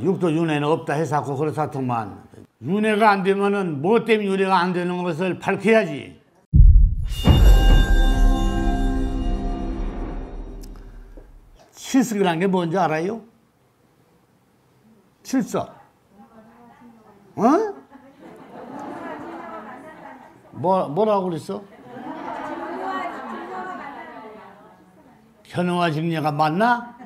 육도 윤회는 없다 해서고 그렇다더만 윤회가 안 되면은 뭐 때문에 윤회가 안 되는 것을 밝혀야지. 칠석이라는 게 뭔지 알아요? 칠석. 어? 뭐라고 그랬어? 현우와 직녀가 맞나?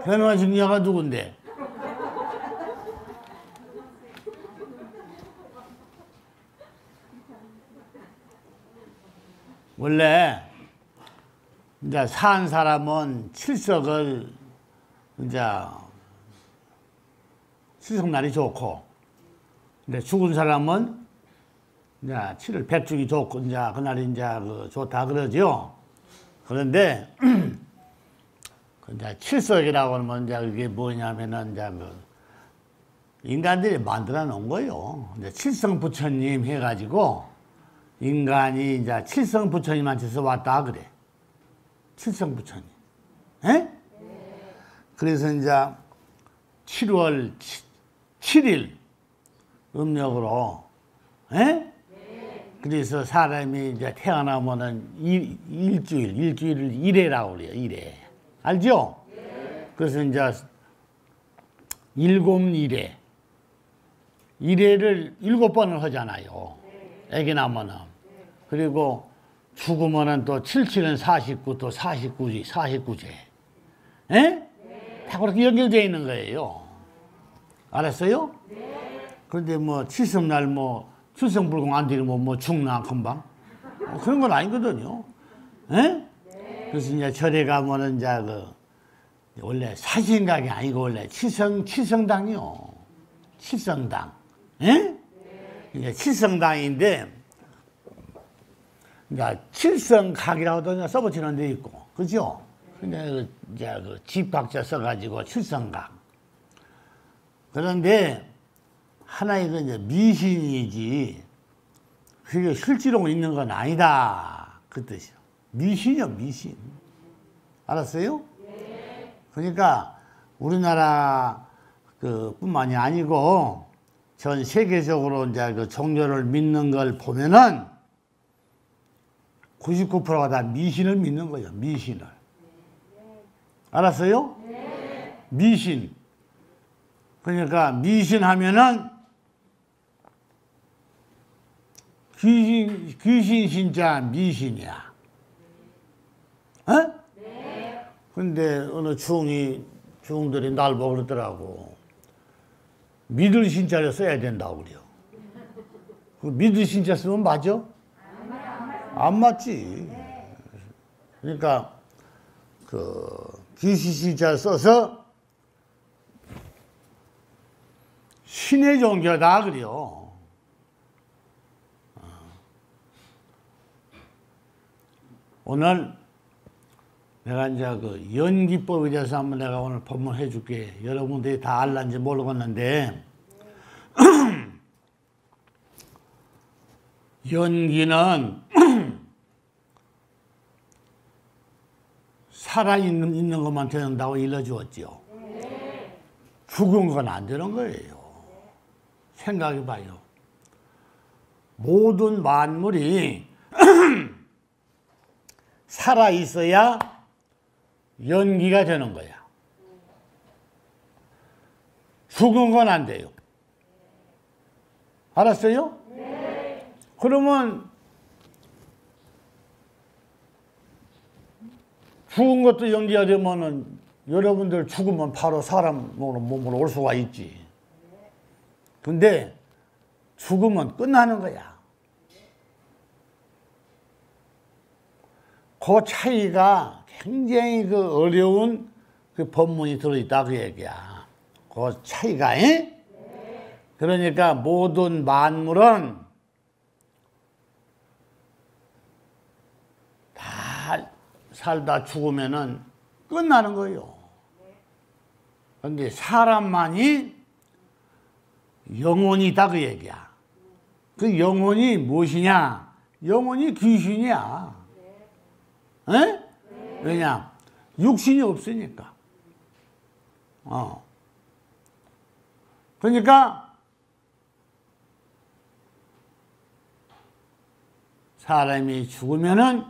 현우와 직녀가 누군데? 원래 이제 산 사람은 칠석을 이제 칠석날이 좋고, 근데 죽은 사람은 이제 7월 백중이 좋고 이제 그날이 이제 좋다 그러죠. 그런데 이제 칠석이라고 하면 이제 그게 뭐냐면은 이제 인간들이 만들어 놓은 거예요. 이제 칠성 부처님 해가지고 인간이 이제 칠성 부처님한테서 왔다 그래. 칠성 부처님. 에? 그래서 이제 7월 7일 음력으로, 에? 그래서 사람이 이제 태어나면은 일주일을 일해라고 그래요. 일해. 알죠? 그래서 이제 일곱일해. 일해를 7번을 하잖아요. 애기 나면은. 그리고 죽으면은 또 77은 49, 또 49제. 에? 다 그렇게 연결되어 있는 거예요. 알았어요? 그런데 뭐 칠성날 뭐 출생불공 안 되면 뭐 죽나 금방? 그런 건 아니거든요. 에? 그래서 이제 절에 가면은 이제 원래 사신각이 아니고 원래 칠성당이요. 칠성당. 에? 이제 칠성당인데, 이제 칠성각이라고도 써붙이는 데 있고, 그죠? 근데 이제 집각자 써가지고 칠성각. 그런데 하나의 이제 미신이지, 그게 실제로 있는 건 아니다. 그 뜻이요. 미신이요, 미신. 알았어요? 그러니까 우리나라 뿐만이 아니고 전 세계적으로 이제 그 종교를 믿는 걸 보면은 99%가 다 미신을 믿는 거예요. 미신을. 알았어요? 미신. 그러니까 미신하면은 귀신 진짜 미신이야. 어? 근데 어느 중들이 날 보고 그러더라고. 믿을 신자를 써야 된다고 그래요. 그 믿을 신자 쓰면 맞아? 안 맞지. 그러니까 귀신 신자 써서 신의 종교다 그래요. 오늘 내가 이제 연기법에 대해서 한번 내가 오늘 법문해 줄게. 여러분들이 다 알란지 모르겠는데 연기는 살아있는 것만 된다고 일러주었지요. 죽은 건 안 되는 거예요. 생각해 봐요. 모든 만물이 살아있어야 연기가 되는 거야. 죽은 건 안 돼요. 알았어요? 그러면 죽은 것도 연기가 되면은 여러분들 죽으면 바로 사람 몸으로 올 수가 있지. 근데 죽으면 끝나는 거야. 그 차이가 굉장히 어려운 법문이 들어있다 그 얘기야. 그 차이가, 에? 그러니까 모든 만물은 다 살다 죽으면은 끝나는 거예요. 그런데 사람만이 영혼이 있다 그 얘기야. 그 영혼이 무엇이냐? 영혼이 귀신이야. 에? 왜냐? 육신이 없으니까. 그러니까 사람이 죽으면은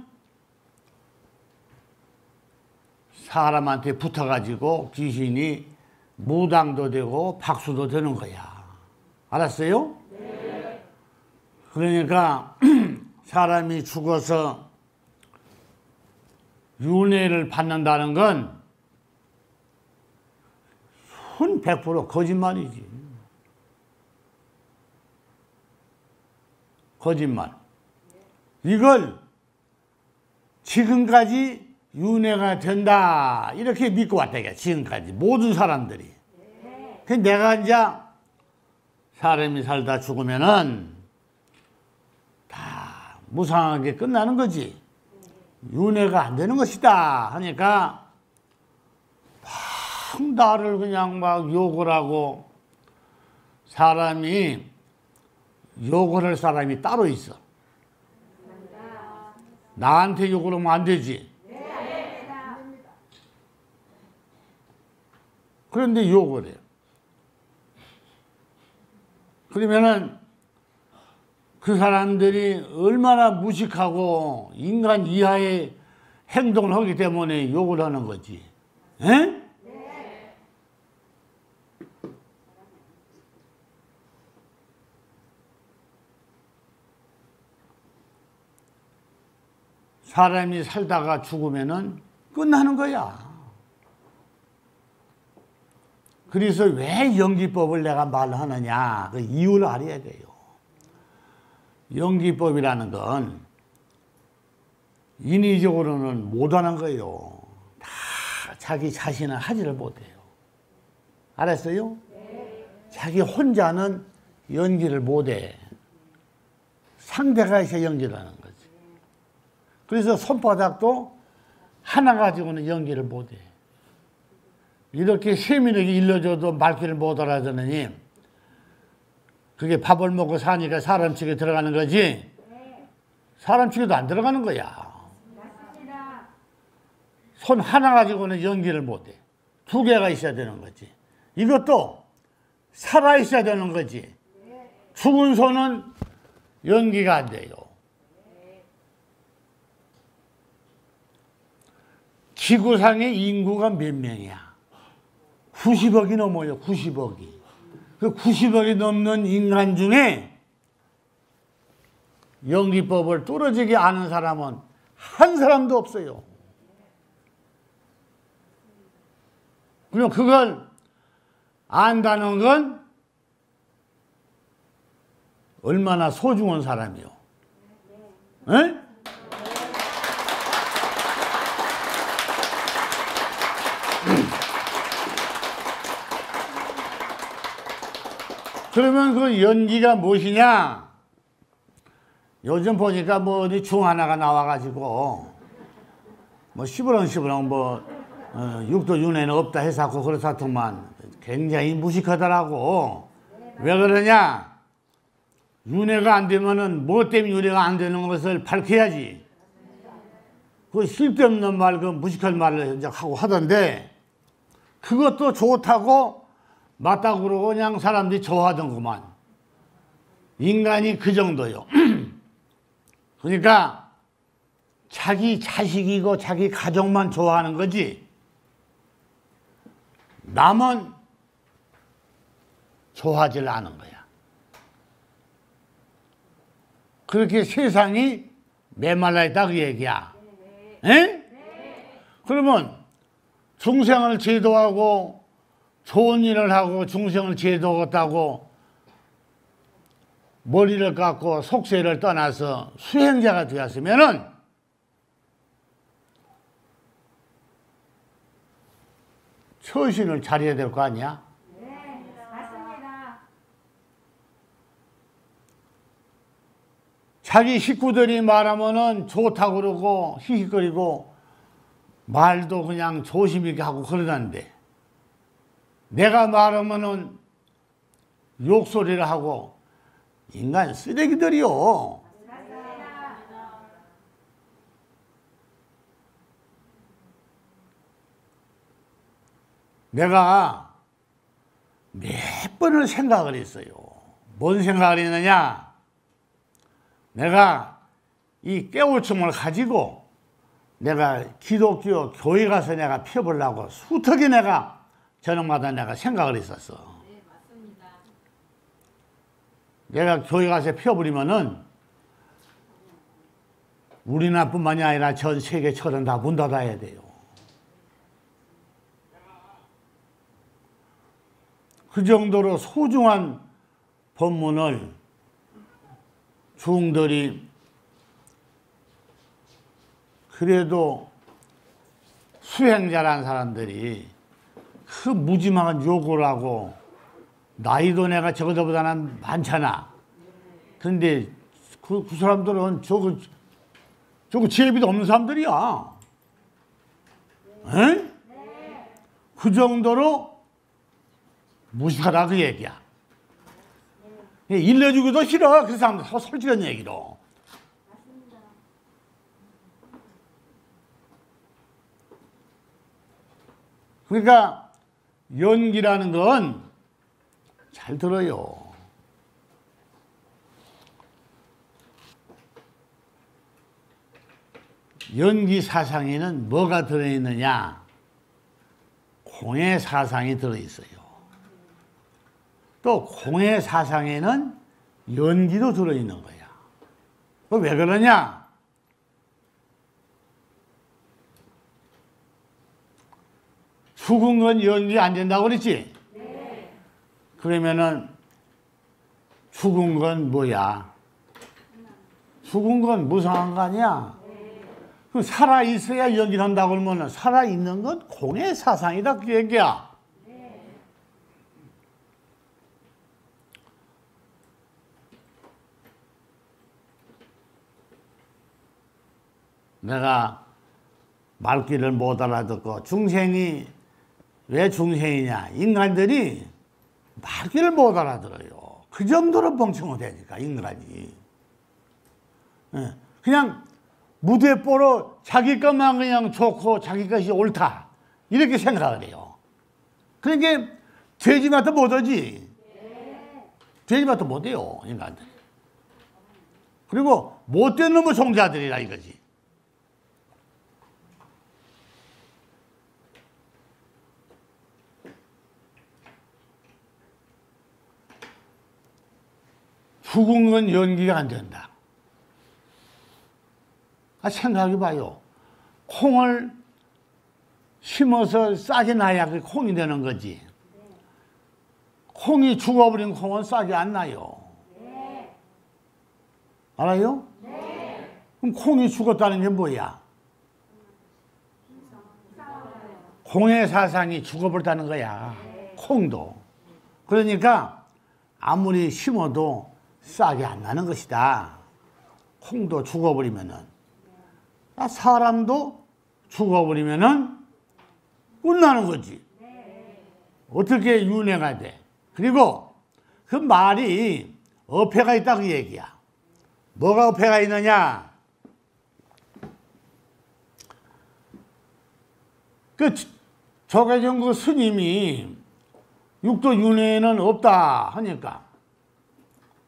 사람한테 붙어가지고 귀신이 무당도 되고 박수도 되는 거야. 알았어요? 네. 그러니까 사람이 죽어서 윤회를 받는다는 건 100% 거짓말이지. 거짓말. 이걸 지금까지 윤회가 된다 이렇게 믿고 왔다 이게 지금까지 모든 사람들이. 근데 내가 이제 사람이 살다 죽으면은 다 무상하게 끝나는 거지. 윤회가 안 되는 것이다 하니까 막 나를 그냥 막 욕을 하고, 사람이 욕을 할 사람이 따로 있어. 나한테 욕을 하면 안 되지. 그런데 욕을 해요. 그러면은 그 사람들이 얼마나 무식하고 인간 이하의 행동을 하기 때문에 욕을 하는 거지. 에? 네. 사람이 살다가 죽으면은 끝나는 거야. 그래서 왜 연기법을 내가 말하느냐, 그 이유를 알아야 돼요. 연기법이라는 건 인위적으로는 못하는 거예요. 다 자기 자신은 하지를 못해요. 알았어요? 네. 자기 혼자는 연기를 못해. 상대가 있어야 연기를 하는 거지. 그래서 손바닥도 하나 가지고는 연기를 못해. 이렇게 세밀하게 일러줘도 말귀를 못 알아듣느니 그게 밥을 먹고 사니까 사람 측에 들어가는 거지. 사람 측에도 안 들어가는 거야. 손 하나 가지고는 연기를 못해. 2개가 있어야 되는 거지. 이것도 살아 있어야 되는 거지. 죽은 손은 연기가 안 돼요. 지구상의 인구가 몇 명이야? 90억이 넘어요. 90억이. 그 90억이 넘는 인간 중에 연기법을 뚫어지게 아는 사람은 한 사람도 없어요. 그럼 그걸 안다는 건 얼마나 소중한 사람이요. 에? 그러면 그 연기가 무엇이냐? 요즘 보니까 뭐 어디 중 하나가 나와가지고 뭐 시부렁시부렁 뭐 육도 윤회는 없다 해서고 그렇다더만 굉장히 무식하더라고. 왜 그러냐? 윤회가 안 되면은 뭐 때문에 윤회가 안 되는 것을 밝혀야지. 그 쓸데없는 말, 그 무식한 말을 이제 하고 하던데 그것도 좋다고 맞다고 그러고 그냥 사람들이 좋아하던구만. 인간이 그 정도요. 그러니까 자기 자식이고 자기 가족만 좋아하는 거지 남은 좋아하질 않은 거야. 그렇게 세상이 메말라 있다 그 얘기야. 에? 그러면 중생을 제도하고 좋은 일을 하고 중생을 제도하겠다고 머리를 깎고 속세를 떠나서 수행자가 되었으면은 처신을 잘해야 될 거 아니야? 네, 맞습니다. 자기 식구들이 말하면은 좋다고 그러고 히히거리고 말도 그냥 조심 있게 하고 그러는데 내가 말하면은 욕소리를 하고 인간 쓰레기들이요. 내가 몇 번을 생각을 했어요. 뭔 생각을 했느냐? 내가 이 깨우침을 가지고 내가 기독교 교회 가서 내가 펴보려고 수턱이 내가 저녁마다 내가 생각을 했었어. 네, 맞습니다. 내가 교회 가서 펴버리면은 우리나라뿐만이 아니라 전 세계처럼 다 문 닫아야 돼요. 그 정도로 소중한 법문을 중들이 그래도 수행자라는 사람들이 그 무지막한 요구를 하고 나이도 내가 저거보다는 많잖아. 그런데 그 사람들은 저거 지혜비도 없는 사람들이야. 에? 그 정도로 무식하다 그 얘기야. 일러주기도 싫어. 그 사람들 솔직한 얘기로. 그러니까 연기라는 건 잘 들어요. 연기 사상에는 뭐가 들어있느냐? 공의 사상이 들어있어요. 또 공의 사상에는 연기도 들어있는 거야. 왜 그러냐? 죽은 건 연기 안 된다고 그랬지? 네. 그러면은 죽은 건 뭐야? 죽은 건 무상한 거 아니야? 네. 살아있어야 연기를 한다고 그러면 살아있는 건 공의 사상이다 그 얘기야. 네. 내가 말귀를 못 알아듣고 중생이 왜 중생이냐? 인간들이 말귀를 못 알아들어요. 그 정도로 멍청이 되니까 인간이. 그냥 무대뽀로 자기 것만 그냥 좋고 자기 것이 옳다 이렇게 생각을 해요. 그러니까 돼지맛도 못하지. 돼지맛도 못해요 인간들. 그리고 못된 놈의 종자들이라 이거지. 죽은 건 연기가 안 된다. 생각해봐요. 콩을 심어서 싹이 나야 그 콩이 되는 거지. 콩이 죽어버린 콩은 싹이 안 나요. 알아요? 그럼 콩이 죽었다는 게 뭐야? 공의 사상이 죽어버렸다는 거야. 콩도. 그러니까 아무리 심어도 싹이 안 나는 것이다. 콩도 죽어버리면은. 사람도 죽어버리면은 끝나는 거지. 어떻게 윤회가 돼? 그리고 그 말이 어폐가 있다 그 얘기야. 뭐가 어폐가 있느냐? 그 조계종 그 스님이 육도 윤회는 없다 하니까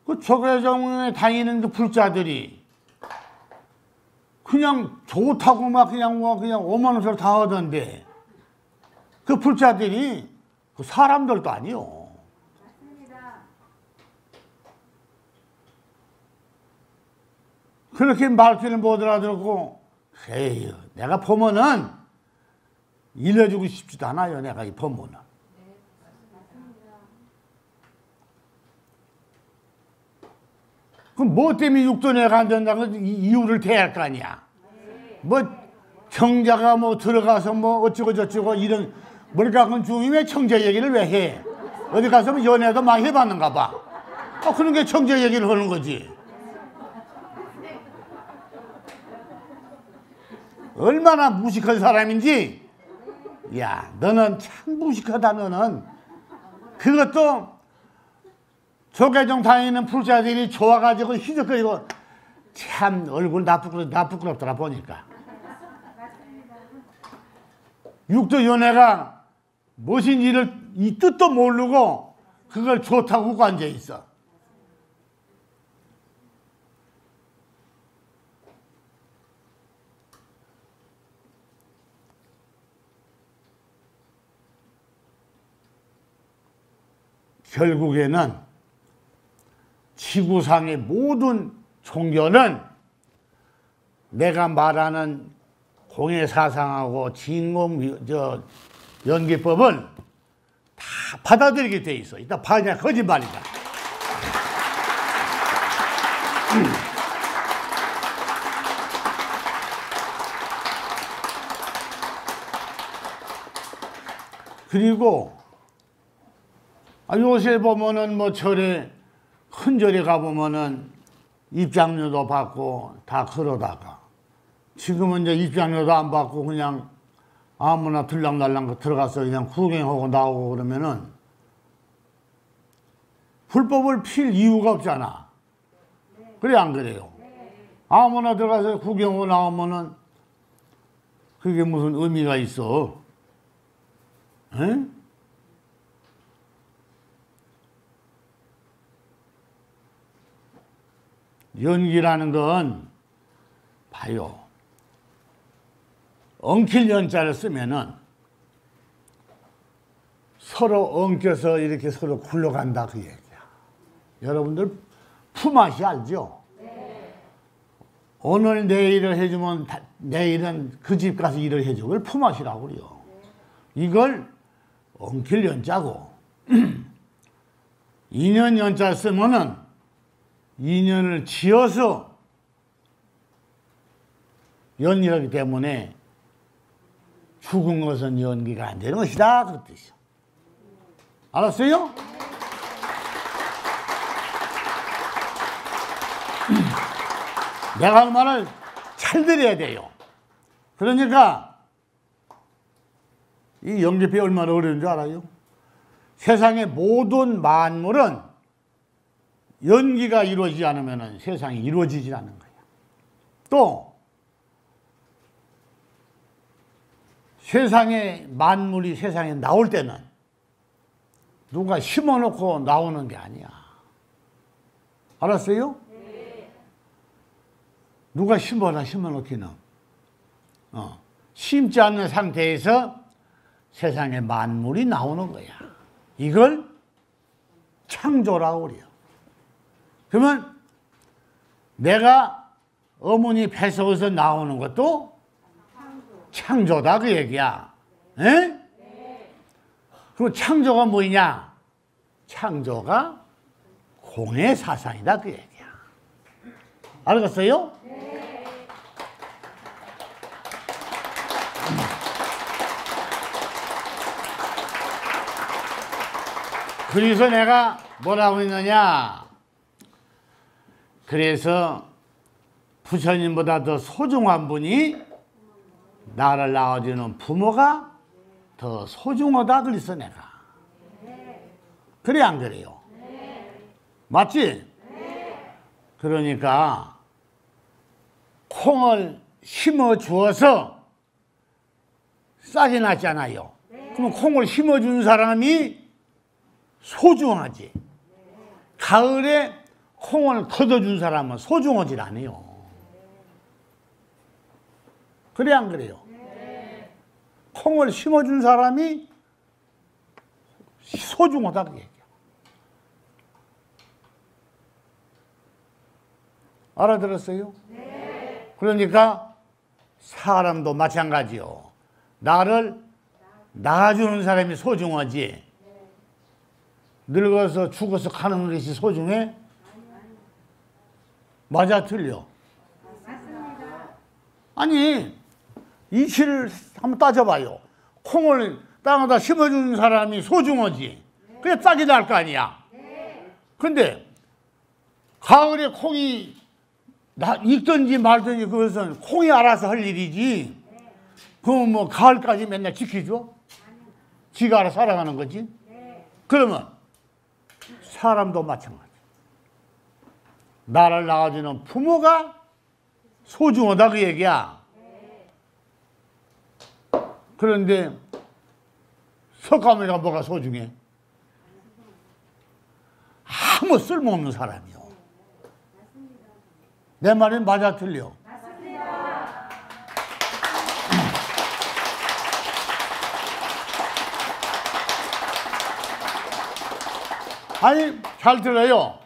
그 조계종에 다니는 그 불자들이 그냥 좋다고 막 그냥 5만 원씩 다 하던데 그 불자들이 그 사람들도 아니요. 맞습니다. 그렇게 말귀를 못 알아듣고 에이 내가 보면은 일러주고 싶지도 않아요. 내가 이 법문은. 그럼 뭐 때문에 육도내가 안 된다고 이유를 대할 거 아니야. 뭐 청자가 뭐 들어가서 뭐 어쩌고 저쩌고 이런 뭘까 그건 중이 왜 청자 얘기를 왜 해? 어디 가서 뭐 연애도 많이 해봤는가 봐. 그런 게 청자 얘기를 하는 거지. 얼마나 무식한 사람인지. 야 너는 참 무식하다 너는. 그것도 조계종 다니는 불자들이 좋아가지고 희적거리고 참 얼굴 나 부끄럽더라 보니까. 육도 연애가 무엇인지를 이 뜻도 모르고 그걸 좋다고 하고 앉아 있어. 결국에는 지구상의 모든 종교는 내가 말하는 공예사상하고 연기법을 다 받아들이게 돼 있어. 이따 봐야 거짓말이다. 그리고 요새 보면은 뭐 절에 큰 절에 가보면은 입장료도 받고 다 그러다가 지금은 이제 입장료도 안 받고 그냥 아무나 들랑달랑 들어가서 그냥 구경하고 나오고 그러면은 불법을 필 이유가 없잖아. 그래 안 그래요? 아무나 들어가서 구경하고 나오면은 그게 무슨 의미가 있어? 에? 연기라는 건 봐요. 엉킬 연자를 쓰면은 서로 엉켜서 이렇게 서로 굴러간다 그 얘기야. 여러분들 품앗이 알죠? 네. 오늘 내일을 해주면 내일은 그 집 가서 일을 해줘. 그걸 품앗이라고 그래요. 네. 이걸 엉킬 연자고 2년 연자 쓰면은 2년을 지어서 연기하기 때문에 죽은 것은 연기가 안 되는 것이다 그 뜻이요. 알았어요? 내가 하는 말을 잘 들어야 돼요. 그러니까 이 연기법이 얼마나 어려운 줄 알아요? 세상의 모든 만물은 연기가 이루어지지 않으면 세상이 이루어지지 않는 거야. 또 세상의 만물이 세상에 나올 때는 누가 심어놓고 나오는 게 아니야. 알았어요? 네. 누가 심어놓기는 심지 않는 상태에서 세상의 만물이 나오는 거야. 이걸 창조라고 그래요. 그러면 내가 어머니 뱃속에서 나오는 것도 창조다 그 얘기야. 에? 네. 그럼 창조가 뭐냐? 창조가 공의 사상이다 그 얘기야. 알겠어요? 네. 그래서 내가 뭐라고 했느냐? 그래서 부처님보다 더 소중한 분이 나를 낳아주는 부모가 더 소중하다 그랬어 내가. 그래 안 그래요? 맞지? 그러니까 콩을 심어 주어서 싹이 났잖아요. 그럼 콩을 심어준 사람이 소중하지. 가을에 콩을 걷어준 사람은 소중하지 않아요. 그래 안 그래요? 네. 콩을 심어준 사람이 소중하다 그 얘기야. 알아들었어요? 네. 그러니까 사람도 마찬가지요. 나를 낳아주는 사람이 소중하지. 늙어서 죽어서 가는 것이 소중해? 맞아 틀려? 아니 이치를 한번 따져봐요. 콩을 땅에다 심어주는 사람이 소중하지. 그래 싹이 날 거 아니야. 근데 가을에 콩이 익든지 말든지 그것은 콩이 알아서 할 일이지. 그럼 뭐 가을까지 맨날 지켜줘? 지가 알아서 살아가는 거지. 그러면 사람도 마찬가지. 나를 낳아주는 부모가 소중하다 그 얘기야. 그런데 석가모니가 뭐가 소중해? 아무 쓸모없는 사람이요. 내 말이 맞아 틀려? 아니 잘 들어요.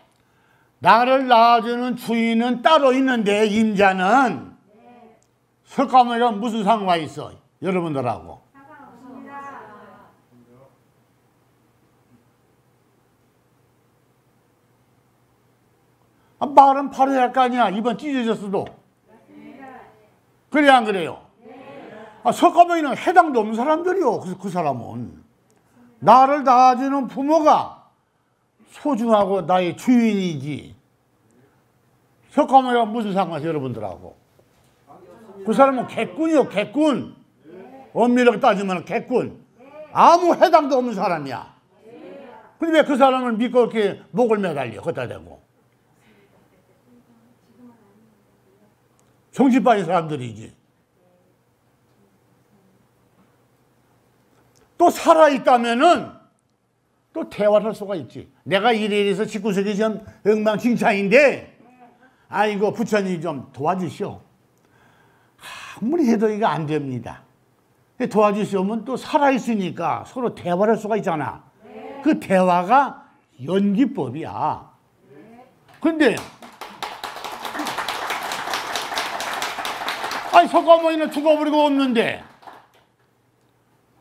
나를 낳아주는 주인은 따로 있는데 임자는 석가모니랑 무슨 상관이 있어? 여러분들하고. 말은 바로 해야 할 거 아니야. 입은 찢어졌어도. 그래 안 그래요? 석가모니는 해당도 없는 사람들이요. 그 사람은 나를 낳아주는 부모가 소중하고 나의 주인이지. 석가모니가 무슨 상관이야 여러분들하고. 그 사람은 객군이요. 객군. 엄밀하게 따지면 객군. 아무 해당도 없는 사람이야. 근데 왜 그 사람을 믿고 이렇게 목을 매달려 걷다 대고. 정신 빠진 사람들이지. 또 살아있다면은 또 대화를 할 수가 있지. 내가 이래서 19세기 전 엉망진창인데 아이고 부처님 좀 도와주시오. 아무리 해도 이거 안 됩니다. 도와주시오면 또 살아있으니까 서로 대화를 할 수가 있잖아. 그 대화가 연기법이야. 근데 아니 석가모니는 죽어버리고 없는데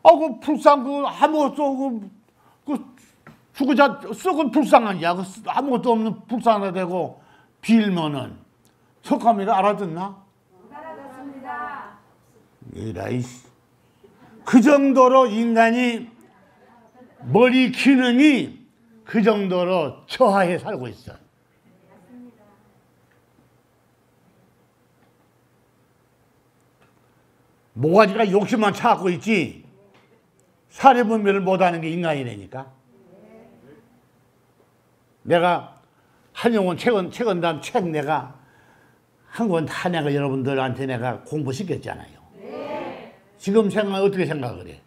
그 불상 아무것도 죽으자 썩은 불상이야. 아무것도 없는 불상이 되고 빌면은 석가모니가 알아듣나? 알아듣습니다. 이라이 그 정도로 인간이 머리 기능이 그 정도로 저하에 살고 있어. 모가지가 욕심만 찾고 있지 사례분별을 못하는 게 인간이라니까. 내가 한용운 최근담 책 내가 한 권 다 내가 여러분들한테 내가 공부시켰잖아요. 지금 어떻게 생각을 해?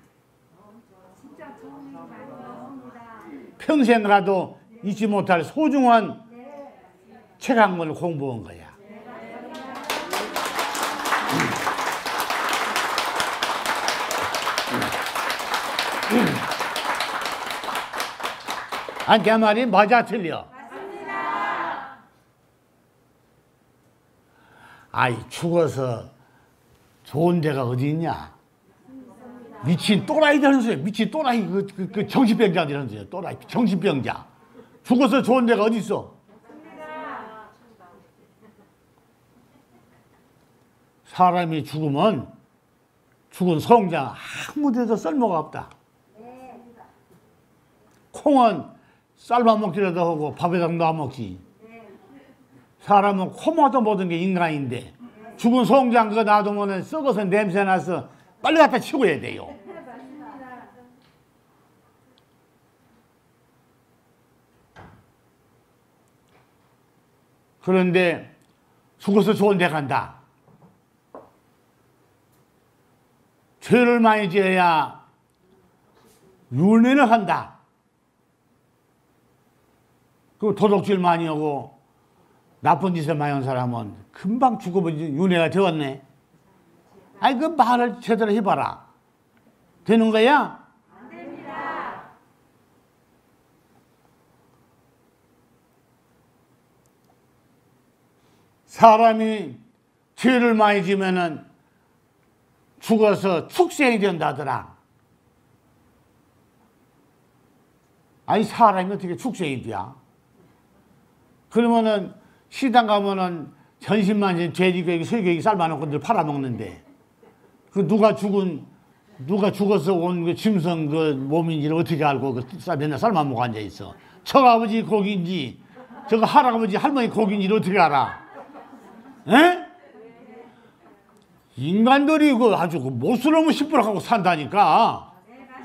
진짜 좋은 거 많이 배웠습니다. 평생이라도 잊지 못할 소중한 책 한 권을 공부한 거야. 아니 내 말이 맞아 틀려? 맞습니다. 아이 죽어서 좋은 데가 어디 있냐? 미친 또라이들은 소리야. 미친 또라이 그 정신병자들은 소리야. 또라이 정신병자. 죽어서 좋은 데가 어디 있어? 사람이 죽으면 죽은 성장 아무 데도 쓸모가 없다. 콩은 삶아 먹기라도 하고 밥에다 넣어 먹지. 사람은 코마도 모든 게 인간인데 죽은 송장 그거 놔두면 썩어서 냄새 나서 빨리 갖다 치워야 돼요. 그런데 죽어서 좋은 데 간다. 죄를 많이 지어야 윤회를 한다. 그 도둑질 많이 하고 나쁜 짓을 많이 한 사람은 금방 죽어버리지. 윤회가 되었네. 아니 그 말을 제대로 해봐라. 되는 거야? 안 됩니다. 사람이 죄를 많이 지면은 죽어서 축생이 된다더라. 아니 사람이 어떻게 축생이 돼? 그러면은 시장 가면은 전신만신 돼지고기, 소고기 삶아놓고 늘 팔아먹는데 그 누가 죽어서 온 그 짐승 그 몸인지를 어떻게 알고 그 맨날 삶아먹고 앉아 있어? 저 아버지 고기인지 저거 할아버지 할머니 고기인지를 어떻게 알아? 에? 인간들이 그 아주 그 못스러운 시부락하고 산다니까.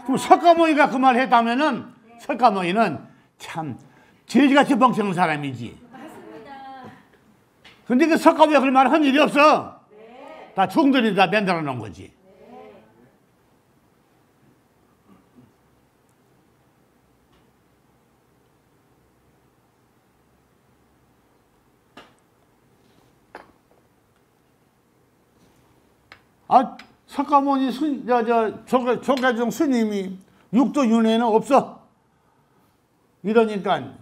그럼 석가모니가 그 말 했다면은 석가모니는 참 돼지같이 멍청한 사람이지. 근데 그 석가모니가 그 말 한 일이 없어. 다 중들이 다 만들어 놓은 거지. 석가모니 조계종 스님이 육도 윤회는 없어. 이러니까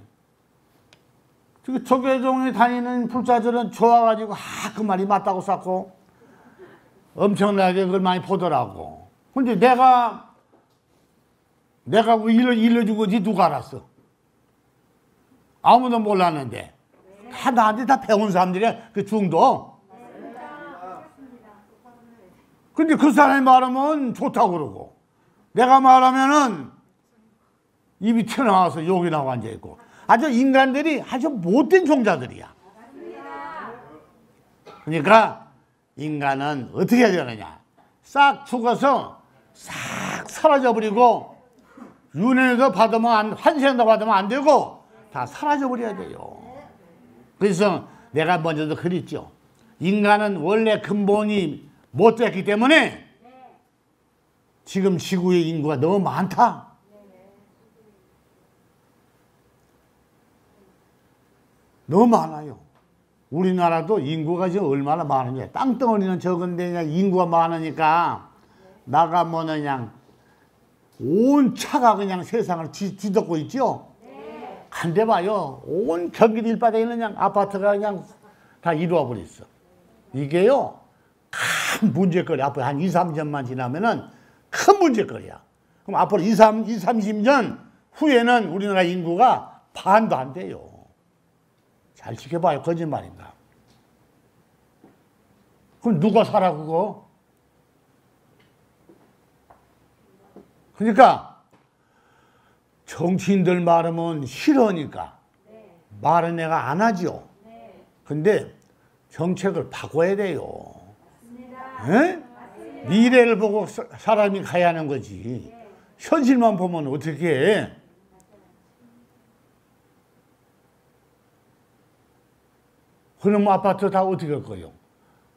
조계종이 다니는 불자들은 좋아가지고 그 말이 맞다고 쌓고 엄청나게 그걸 많이 보더라고. 근데 내가 그 일러준 건지 누가 알았어? 아무도 몰랐는데 다 나한테 다 배운 사람들이야. 그 중도. 근데 그 사람이 말하면 좋다고 그러고 내가 말하면은 입이 튀어나와서 욕이 나고 앉아있고 아주 인간들이 아주 못된 종자들이야. 그러니까 인간은 어떻게 해야 되느냐. 싹 죽어서 싹 사라져버리고 윤회도 받으면 환생도 받으면 안 되고 다 사라져버려야 돼요. 그래서 내가 먼저도 그랬죠. 인간은 원래 근본이 못됐기 때문에 지금 지구의 인구가 너무 많다. 너무 많아요. 우리나라도 인구가 지금 얼마나 많으냐. 땅덩어리는 적은데 그냥 인구가 많으니까 나가면 그냥 온 차가 그냥 세상을 뒤덮고 있죠. 간데 봐요. 온 경기도 일바닥에 있는 그냥 아파트가 그냥 다 이루어 버렸어. 이게요. 큰 문제거리. 앞으로 한 2, 3년만 지나면은 큰 문제거리야. 그럼 앞으로 2, 30년 후에는 우리나라 인구가 반도 안 돼요. 잘 지켜봐요. 거짓말인가. 그럼 누가 살아 그거? 그러니까 정치인들 말하면 싫으니까 말은 내가 안 하죠. 근데 정책을 바꿔야 돼요. 에? 미래를 보고 사람이 가야 하는 거지. 현실만 보면 어떻게 해? 그럼 아파트 다 어떻게 할 거요?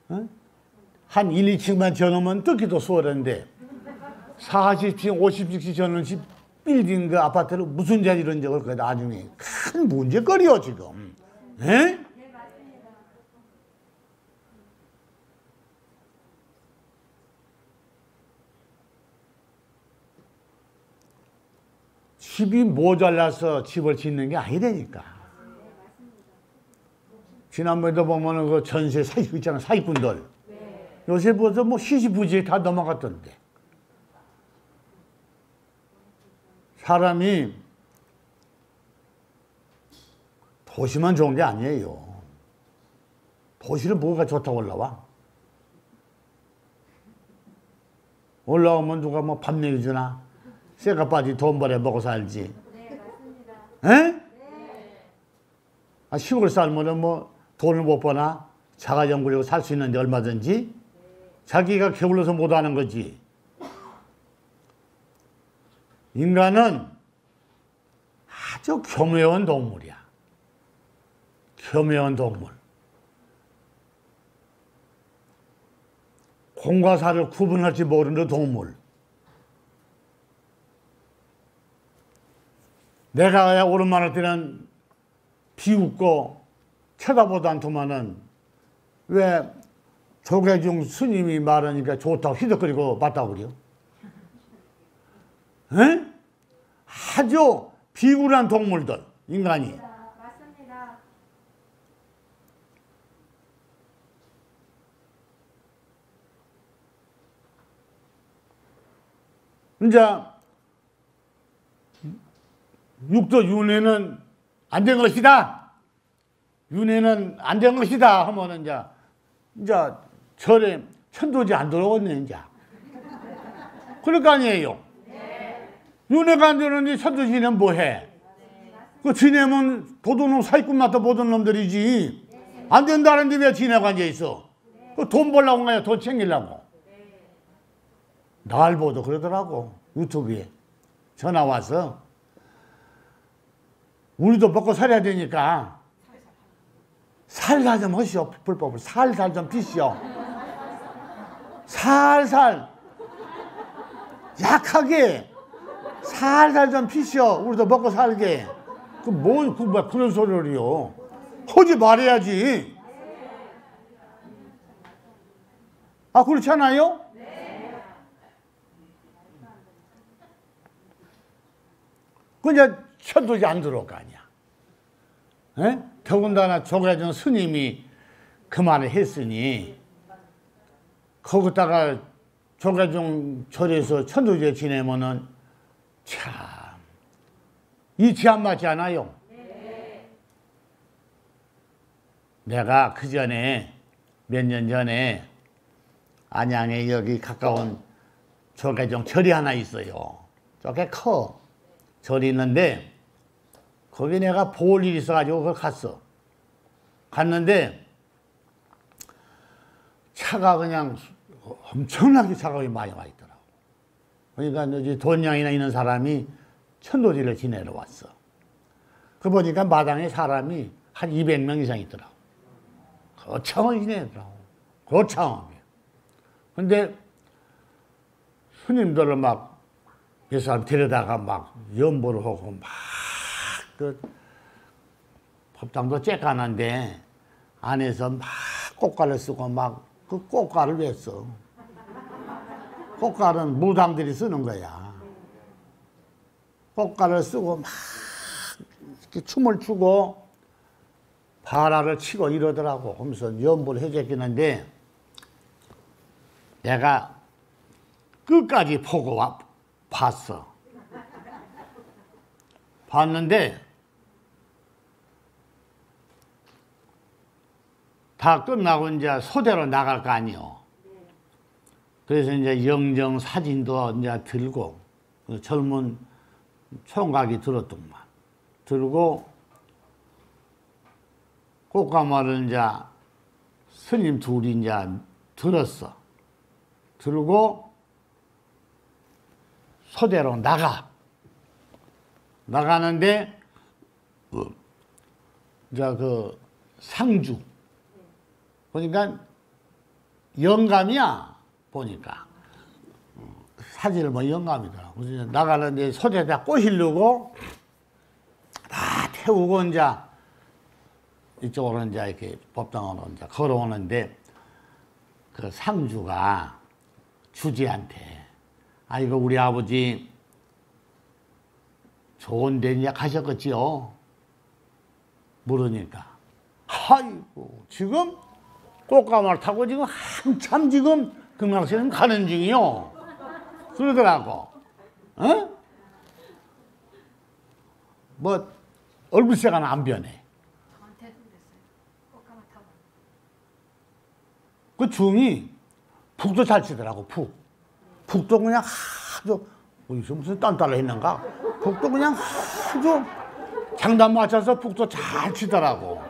어? 한 1, 2층만 지어놓으면 뜯기도 수월한데 40층, 50층 지어놓은 집 빌딩 그 아파트를 무슨 자리로 적을 거야. 나중에 큰 문제거리요 지금. 에? 집이 모자라서 집을 짓는 게 아니라니까. 지난번에도 보면은 그 전세 사기꾼 있잖아, 사기꾼들. 요새 벌써 뭐 시시부지에 다 넘어갔던데. 사람이 도시만 좋은 게 아니에요. 도시를 뭐가 좋다고 올라와? 올라오면 누가 뭐 밥 먹여주나? 쇠가 빠지 돈 벌어 먹고 살지. 네, 맞습니다. 에? 시골 살면은 뭐 돈을 못 버나? 자가정 부리고 살 수 있는데 얼마든지? 자기가 게을러서 못 하는 거지. 인간은 아주 교묘한 동물이야. 교묘한 동물. 공과 사를 구분할 줄 모르는 동물. 내가 오랜만에 때는 비웃고 쳐다보도 않더만은 왜 조계종 스님이 말하니까 좋다고 휘덕거리고 맞다고 그래요? 에? 아주 비굴한 동물들, 인간이. 맞습니다. 이제 육도 윤회는 안 된 것이다. 윤회는 안 된 것이다 하면은 이제 절에 천도지 안 들어오겠네 이제. 그럴 거 아니에요. 윤회가 안 되는데 천도지는 뭐해? 그 지내면 도둑놈 사기꾼 맡아 보던 놈들이지. 안 된다는데 왜 지내고 앉아 있어? 그 돈 벌려고 온 거야. 돈 챙기려고. 날 보도 그러더라고. 유튜브에 전화 와서 우리도 먹고 살아야 되니까 살살 좀 하시오. 불법을 살살 좀 피시오. 살살 약하게 살살 좀 피시오. 우리도 먹고 살게. 뭐 그런 소리를요. 하지 말아야지. 아 그렇지 않아요? 그 이제 천도지 안 들어올 거 아니야. 에? 더군다나 조계종 스님이 그 말을 했으니 거기다가 조계종 절에서 천도제 지내면은 참 이치 안 맞지 않아요? 네. 내가 그 전에 몇 년 전에 안양에 여기 가까운 조계종 절이 하나 있어요. 저게 커. 절이 있는데 거기 내가 볼 일이 있어가지고 그걸 갔어. 갔는데 차가 그냥 엄청나게 차가 많이 와 있더라고. 그러니까 이제 돈량이나 있는 사람이 천도지를 지내러 왔어. 그 보니까 마당에 사람이 한 200명 이상 있더라고. 거창하게 지내더라고. 거창하게. 근데 스님들을 막 몇 사람 데려다가 막 연보를 하고 막 그 법당도 쬐까는데 안에서 막 꽃가루 쓰고 막 그 꽃가루를 왜 써? 꽃가루는 무당들이 쓰는 거야. 꽃가루를 쓰고 막 이렇게 춤을 추고 바라를 치고 이러더라고. 그러면서 연보를 해줬기는데 내가 끝까지 보고 봤어. 봤는데 다 끝나고 이제 소대로 나갈 거 아니요. 그래서 이제 영정 사진도 이제 들고 그 젊은 총각이 들었더만 들고 꽃가마를 이제 스님 둘이 이제 들었어. 들고 소대로 나가는데 이제 그 상주 보니까 영감이야. 보니까 사진을 뭐 영감이더라. 그래서 나가는데 소대에다 꼬시려고 다 태우고 이제 이쪽으로 이제 이렇게 법당으로 이제 걸어오는데 그 상주가 주지한테 아이고 우리 아버지 좋은 데 이제 가셨겠지요? 물으니까 아이고 지금 꽃가마를 타고 지금 한참 지금 금강산에 가는 중이요. 그러더라고. 어? 뭐 얼굴색은 안 변해. 저한테도 그랬어요. 꽃가마 타고. 그 중이 푹도 잘 치더라고. 푹도 그냥 아주 무슨 딴따라 했는가? 푹도 그냥 아주 장단 맞춰서 푹도 잘 치더라고.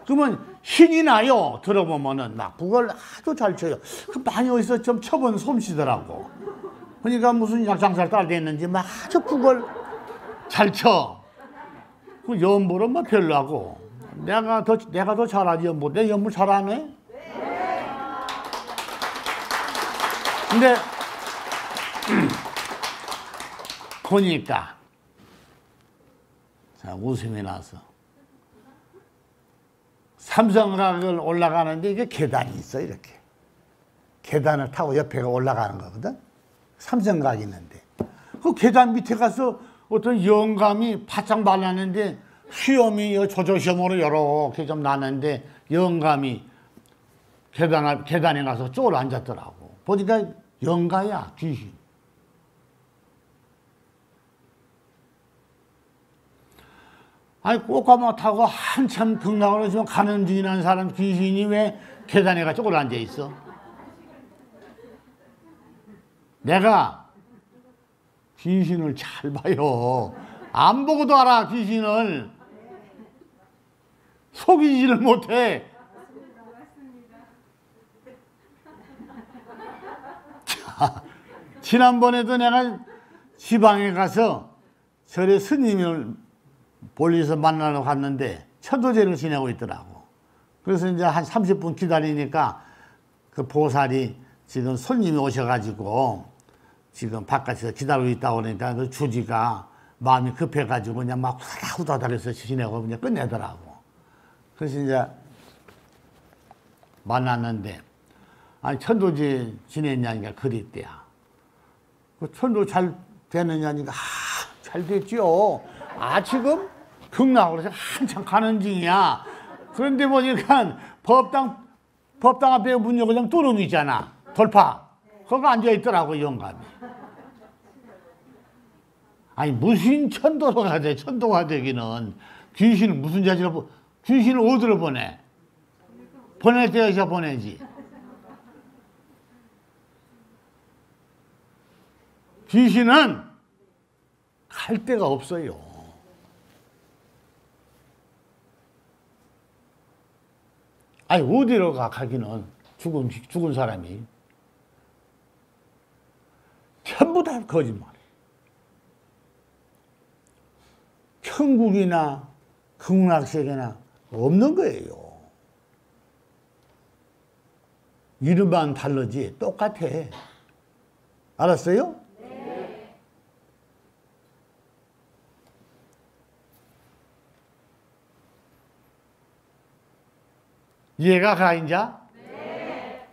그러면 신이 나요. 들어보면은 막 북을 아주 잘 쳐요. 그 많이 어디서 좀 쳐본 솜씨더라고. 그러니까 무슨 약장사를 따라 했는지 막 아주 북을 잘 쳐. 그 연보는 뭐 별로하고. 내가 더 잘하지 연보. 내 연보 잘하네. 근데 보니까 자 웃음이 나서. 삼성각을 올라가는데 이게 계단이 있어 이렇게 계단을 타고 옆에가 올라가는 거거든. 삼성각이 있는데 그 계단 밑에 가서 어떤 영감이 바짝 말랐는데 수염이 조조시험으로 이렇게 좀 나는데 영감이 계단에 가서 쪼그려 앉았더라고. 보니까 영가야 귀신. 아니 꽃가마 타고 한참 극락으로 지금 가는 중이라는 사람 귀신이 왜 계단에 가 쪼그려 앉아 있어? 내가 귀신을 잘 봐요. 안 보고도 알아 귀신을. 속이지를 못해. 자, 지난번에도 내가 지방에 가서 절에 스님을 볼일에서 만나러 갔는데 천도제를 지내고 있더라고. 그래서 이제 한 30분 기다리니까 그 보살이 지금 손님이 오셔가지고 지금 바깥에서 기다리고 있다고 그러니까 그 주지가 마음이 급해가지고 그냥 막 후다닥해서 지내고 그냥 끝내더라고. 그래서 이제 만났는데 아니 천도제 지냈냐니까 그랬대야. 그 천도 잘 되느냐니까 잘 됐죠. 아, 지금 경락으로 한참 가는 중이야. 그런데 보니까 법당 앞에 문 열고 그냥 뚫음 있잖아. 돌파. 거기 앉아있더라고, 영감이. 아니, 무슨 천도가 돼, 천도가 되기는. 귀신은 무슨 자질을, 귀신을 어디로 보내? 보낼 때가 있어 보내지. 귀신은 갈 데가 없어요. 아니, 어디로 가기는, 죽은 사람이. 전부 다 거짓말. 천국이나 극락세계나 없는 거예요. 이름만 다르지 똑같아. 알았어요? 네. 이해가 가, 인자? 네.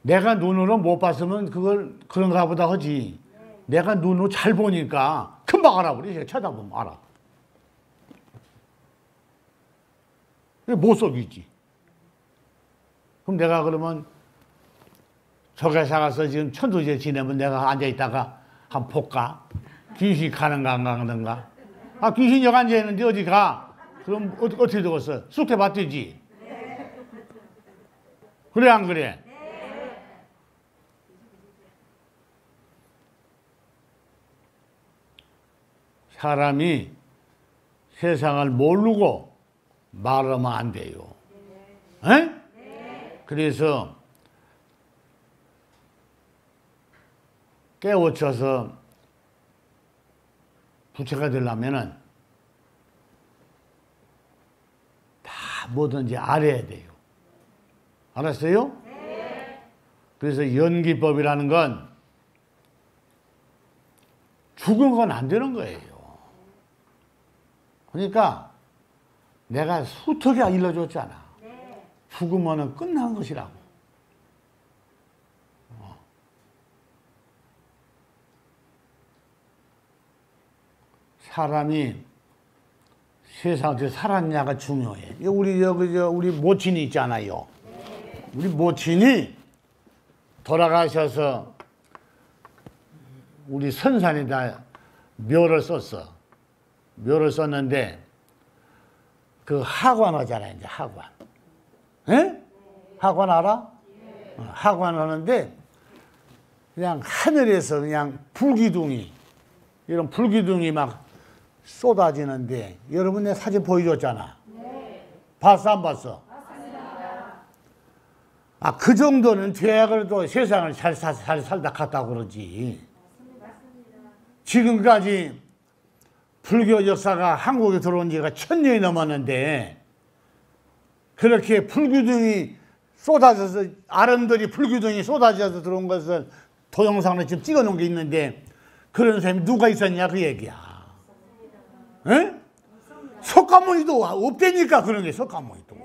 내가 눈으로 못 봤으면 그걸 그런가 보다 하지. 네. 내가 눈으로 잘 보니까 금방 알아버리지. 쳐다보면 알아. 못 속이지. 그럼 내가 그러면 저게사 가서 지금 천도제 지내면 내가 앉아있다가 한번 볼까? 귀신이 가는가 안 가는가? 아, 귀신이 여기 앉아있는데 어디 가? 그럼 어떻게 되겠어? 쑥해 봤더지? 그래 안 그래? 사람이 세상을 모르고 말하면 안 돼요. 에? 그래서 깨우쳐서 부처가 되려면은 다 뭐든지 알아야 돼요. 알았어요? 그래서 연기법이라는 건 죽은 건 안 되는 거예요. 그러니까 내가 수특이 일러줬잖아. 죽으면 끝난 것이라고. 사람이 세상에 살았냐가 중요해. 우리 모친이 있잖아요. 우리 모친이 돌아가셔서 우리 선산에다 묘를 썼어. 묘를 썼는데 그 하관 하잖아, 이제 하관. 에? 하관 알아? 하관 하는데 그냥 하늘에서 그냥 불기둥이, 이런 불기둥이 막 쏟아지는데, 여러분 내 사진 보여줬잖아. 봤어 안 봤어? 아, 그 정도는 돼야 그래도 세상을 잘 살다 갔다고 그러지. 지금까지 불교 역사가 한국에 들어온 지가 1000년이 넘었는데, 그렇게 불기둥이 쏟아져서, 아름들이 불기둥이 쏟아져서 들어온 것을 동영상으로 지금 찍어 놓은 게 있는데, 그런 사람이 누가 있었냐, 그 얘기야. 에? 석가모니도 없다니까, 그런 게, 석가모니도.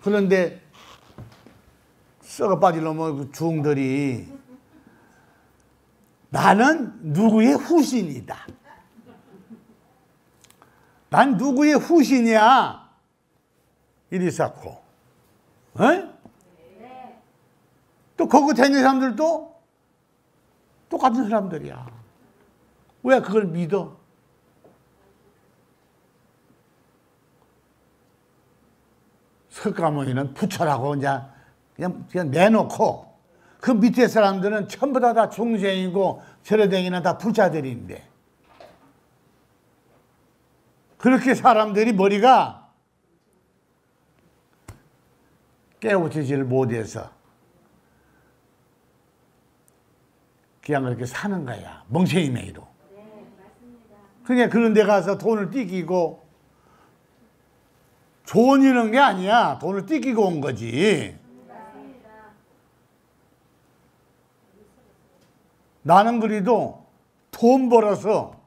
그런데 썩어 빠질 놈의 중들이 나는 누구의 후신이다. 난 누구의 후신이야. 이리 쌓고. 또 거기 다니는 사람들도 똑같은 사람들이야. 왜 그걸 믿어? 석가모니는 부처라고 그냥 내놓고, 그 밑에 사람들은 전부 다 중생이고 저래댕이는 다 부자들인데, 그렇게 사람들이 머리가 깨우치지를 못해서 그냥 그렇게 사는 거야. 멍청이매이로. 그냥 그런 데 가서 돈을 띠기고, 좋은 일은 게 아니야. 돈을 띠기고 온 거지. 나는 그래도 돈 벌어서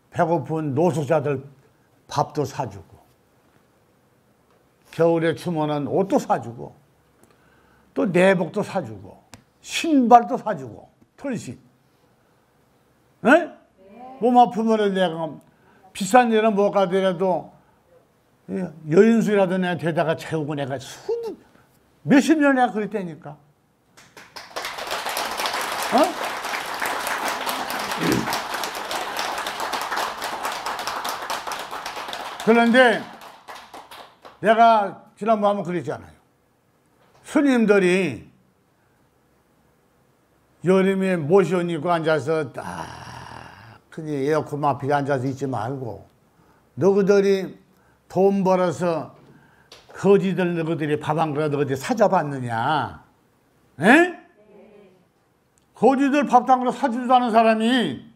배고픈 노숙자들 밥도 사주고, 겨울에 추면은 옷도 사주고 또 내복도 사주고 신발도 사주고 털신. 에? 몸 아프면은 내가 비싼 데는 못 가더라도 여인수라도 내가 데다가 채우고 내가 몇십 년 내가 그랬다니까. 그런데 내가 지난번에 한번 그랬잖아요. 스님들이 여름에 못이 옷 입고 앉아서 딱 그냥 에어컨 앞에 앉아서 있지 말고 너희들이 돈 벌어서 거지들 너희들이 밥 한 그릇 어디 사줘봤느냐? 에? 거지들 밥도 한 그릇 사주지도 않은 사람이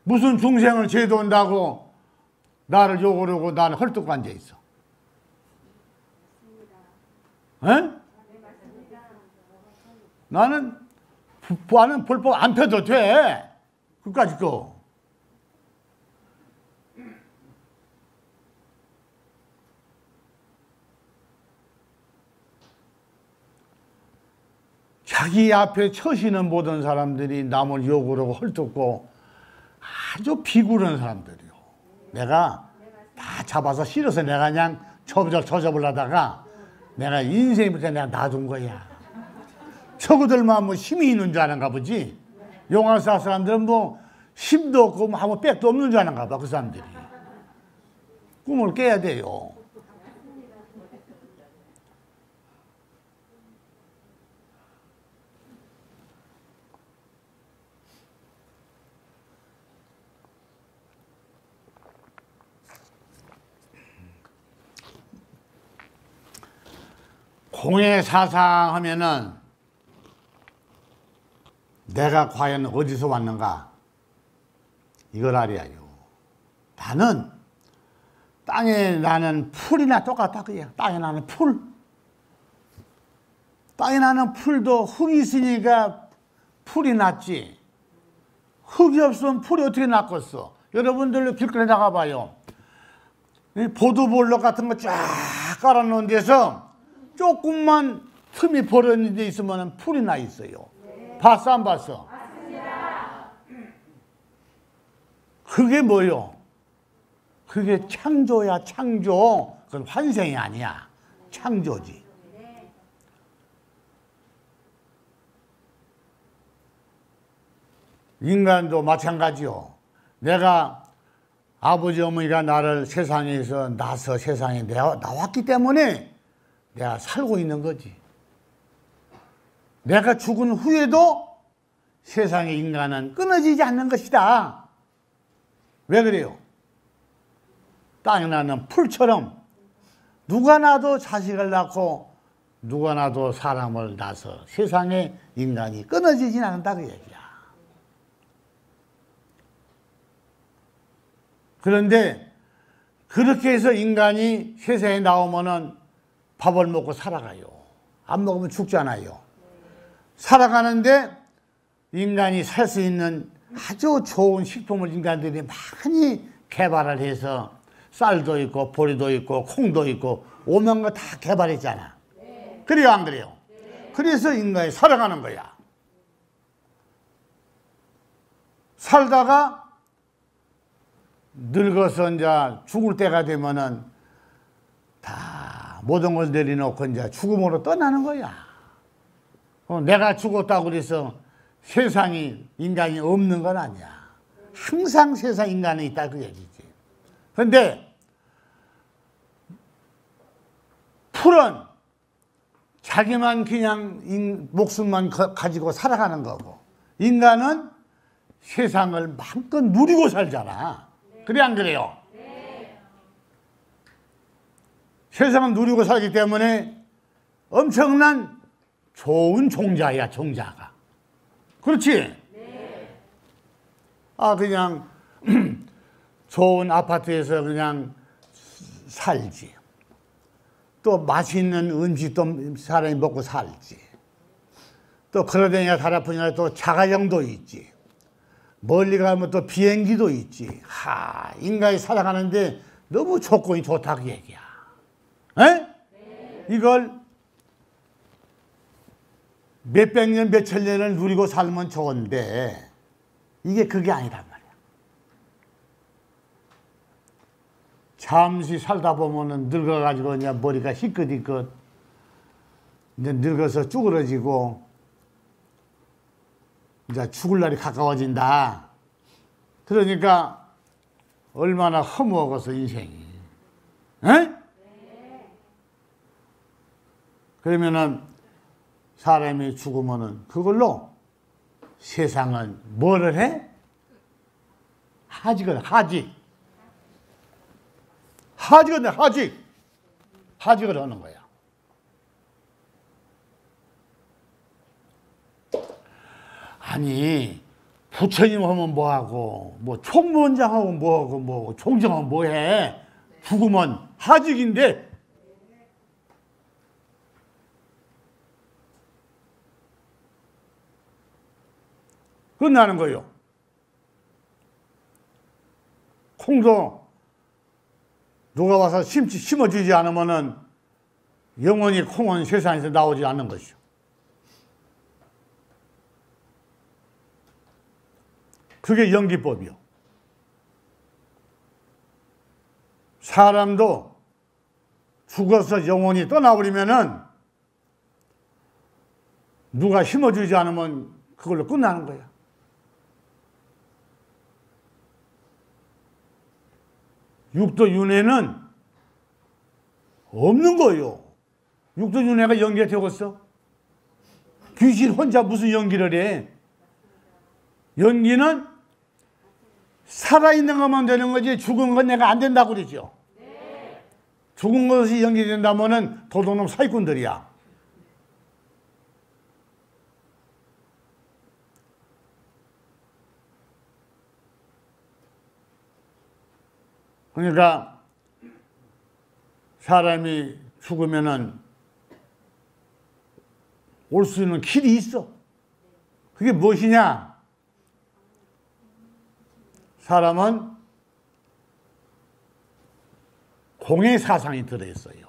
무슨 중생을 제도한다고 나를 욕을 하고 나는 헐떡 앉아있어. 에? 나는 불법 안 펴도 돼. 그까짓 거. 자기 앞에 처시는 모든 사람들이 남을 욕을 하고 헐뜯고 아주 비굴한 사람들이요. 내가 다 잡아서 실어서 내가 그냥 저접을 내가 인생부터 내가 놔둔 거야. 저거들만 뭐 힘이 있는 줄 아는가 보지. 용화사 사람들은 뭐 힘도 없고 뭐 아무 백도 없는 줄 아는가 봐. 그 사람들이. 꿈을 깨야 돼요. 공예사상 하면은 내가 과연 어디서 왔는가 이걸 알아야요. 나는 땅에 나는 풀이나 똑같다 그야. 땅에 나는 풀. 땅에 나는 풀도 흙이 있으니까 풀이 났지. 흙이 없으면 풀이 어떻게 났겠어. 여러분들 길거리 나가봐요. 보도블록 같은 거 쫙 깔아놓은 데서 조금만 틈이 벌어진 데 있으면 풀이 나 있어요. 봤어 안 봤어? 그게 뭐요? 그게 창조야 창조. 그건 환생이 아니야. 창조지. 인간도 마찬가지요. 내가 아버지 어머니가 나를 세상에서 나서 세상에 나왔기 때문에 내가 살고 있는 거지. 내가 죽은 후에도 세상의 인간은 끊어지지 않는 것이다. 왜 그래요? 땅에 나는 풀처럼 누가 나도 자식을 낳고 누가 나도 사람을 낳아서 세상에 인간이 끊어지지 않는다 그 얘기야. 그런데 그렇게 해서 인간이 세상에 나오면은 밥을 먹고 살아가요. 안 먹으면 죽잖아요. 살아가는데 인간이 살 수 있는 아주 좋은 식품을 인간들이 많이 개발을 해서 쌀도 있고 보리도 있고 콩도 있고 오만 거 다 개발했잖아. 그래요 안 그래요? 그래서 인간이 살아가는 거야. 살다가 늙어서 이제 죽을 때가 되면은 다 모든 걸 내려놓고 이제 죽음으로 떠나는 거야. 내가 죽었다고 그래서 세상이 인간이 없는 건 아니야. 항상 세상 인간이 있다 그 얘기지. 그런데 풀은 자기만 그냥 목숨만 가지고 살아가는 거고 인간은 세상을 마음껏 누리고 살잖아. 그래 안 그래요? 세상을 누리고 살기 때문에 엄청난 좋은 종자야, 종자가. 그렇지? 아, 그냥 좋은 아파트에서 그냥 살지. 또 맛있는 음식도 사람이 먹고 살지. 또 그러다니까 달 아프니까 또 자가용도 있지. 멀리 가면 또 비행기도 있지. 인간이 살아가는데 너무 조건이 좋다 그 얘기야. 에? 이걸 몇백 년, 몇천 년을 누리고 살면 좋은데 이게 그게 아니란 말이야. 잠시 살다 보면은 늙어가지고 그냥 머리가 희끗희끗 이제 늙어서 쭈그러지고 이제 죽을 날이 가까워진다. 그러니까 얼마나 허무하겠어 인생이. 에? 그러면은 사람이 죽으면은 그걸로 세상은 뭐를 해? 하직을 하직. 하직은 하직. 하직을 하는 거야. 아니 부처님 하면 뭐하고 뭐 총무원장하고 뭐하고 뭐 총정하면 뭐해. 죽으면 하직인데 끝나는 거예요. 콩도 누가 와서 심어주지 않으면은 영원히 콩은 세상에서 나오지 않는 것이죠. 그게 연기법이요. 사람도 죽어서 영원히 떠나버리면은 누가 심어주지 않으면 그걸로 끝나는 거야. 육도윤회는 없는 거예요. 육도윤회가 연기가 되겠어? 귀신 혼자 무슨 연기를 해? 연기는 살아있는 것만 되는 거지 죽은 건 내가 안 된다고 그러죠. 죽은 것이 연기된다면은 도둑놈 사기꾼들이야. 그러니까 사람이 죽으면은 올 수 있는 길이 있어. 그게 무엇이냐? 사람은 공의 사상이 들어있어요.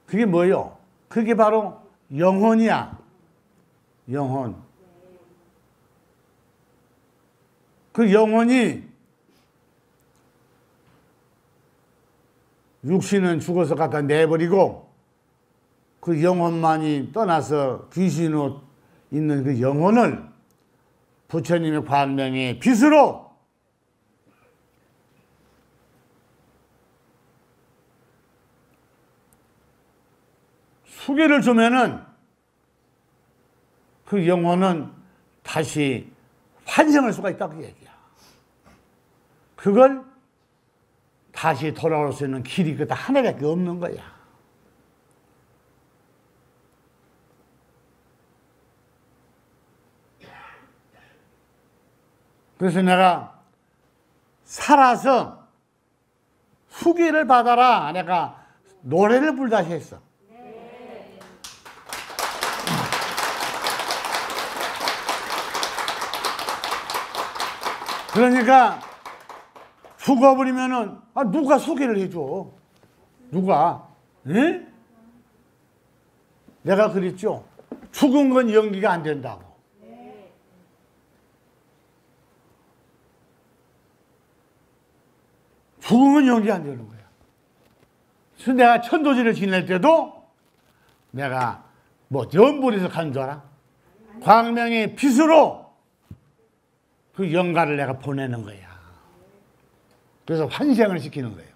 그게 뭐예요? 그게 바로 영혼이야. 영혼. 그 영혼이 육신은 죽어서 갖다 내버리고 그 영혼만이 떠나서 귀신으로 있는 그 영혼을 부처님의 관명의 빛으로 수계를 주면은 그 영혼은 다시 환생할 수가 있다고 얘기야. 그걸 다시 돌아올 수 있는 길이 그다 하나밖에 없는 거야. 그래서 내가 살아서 후기를 받아라. 내가 노래를 불다시 했어. 그러니까 죽어버리면은 누가 소개를 해줘? 누가? 에? 내가 그랬죠. 죽은 건 연기가 안 된다고. 죽은 건 연기가 안 되는 거야. 그래서 내가 천도지를 지낼 때도 내가 뭐 연불에서 간 줄 알아? 광명의 빛으로 그 영가를 내가 보내는 거야. 그래서 환생을 시키는 거예요.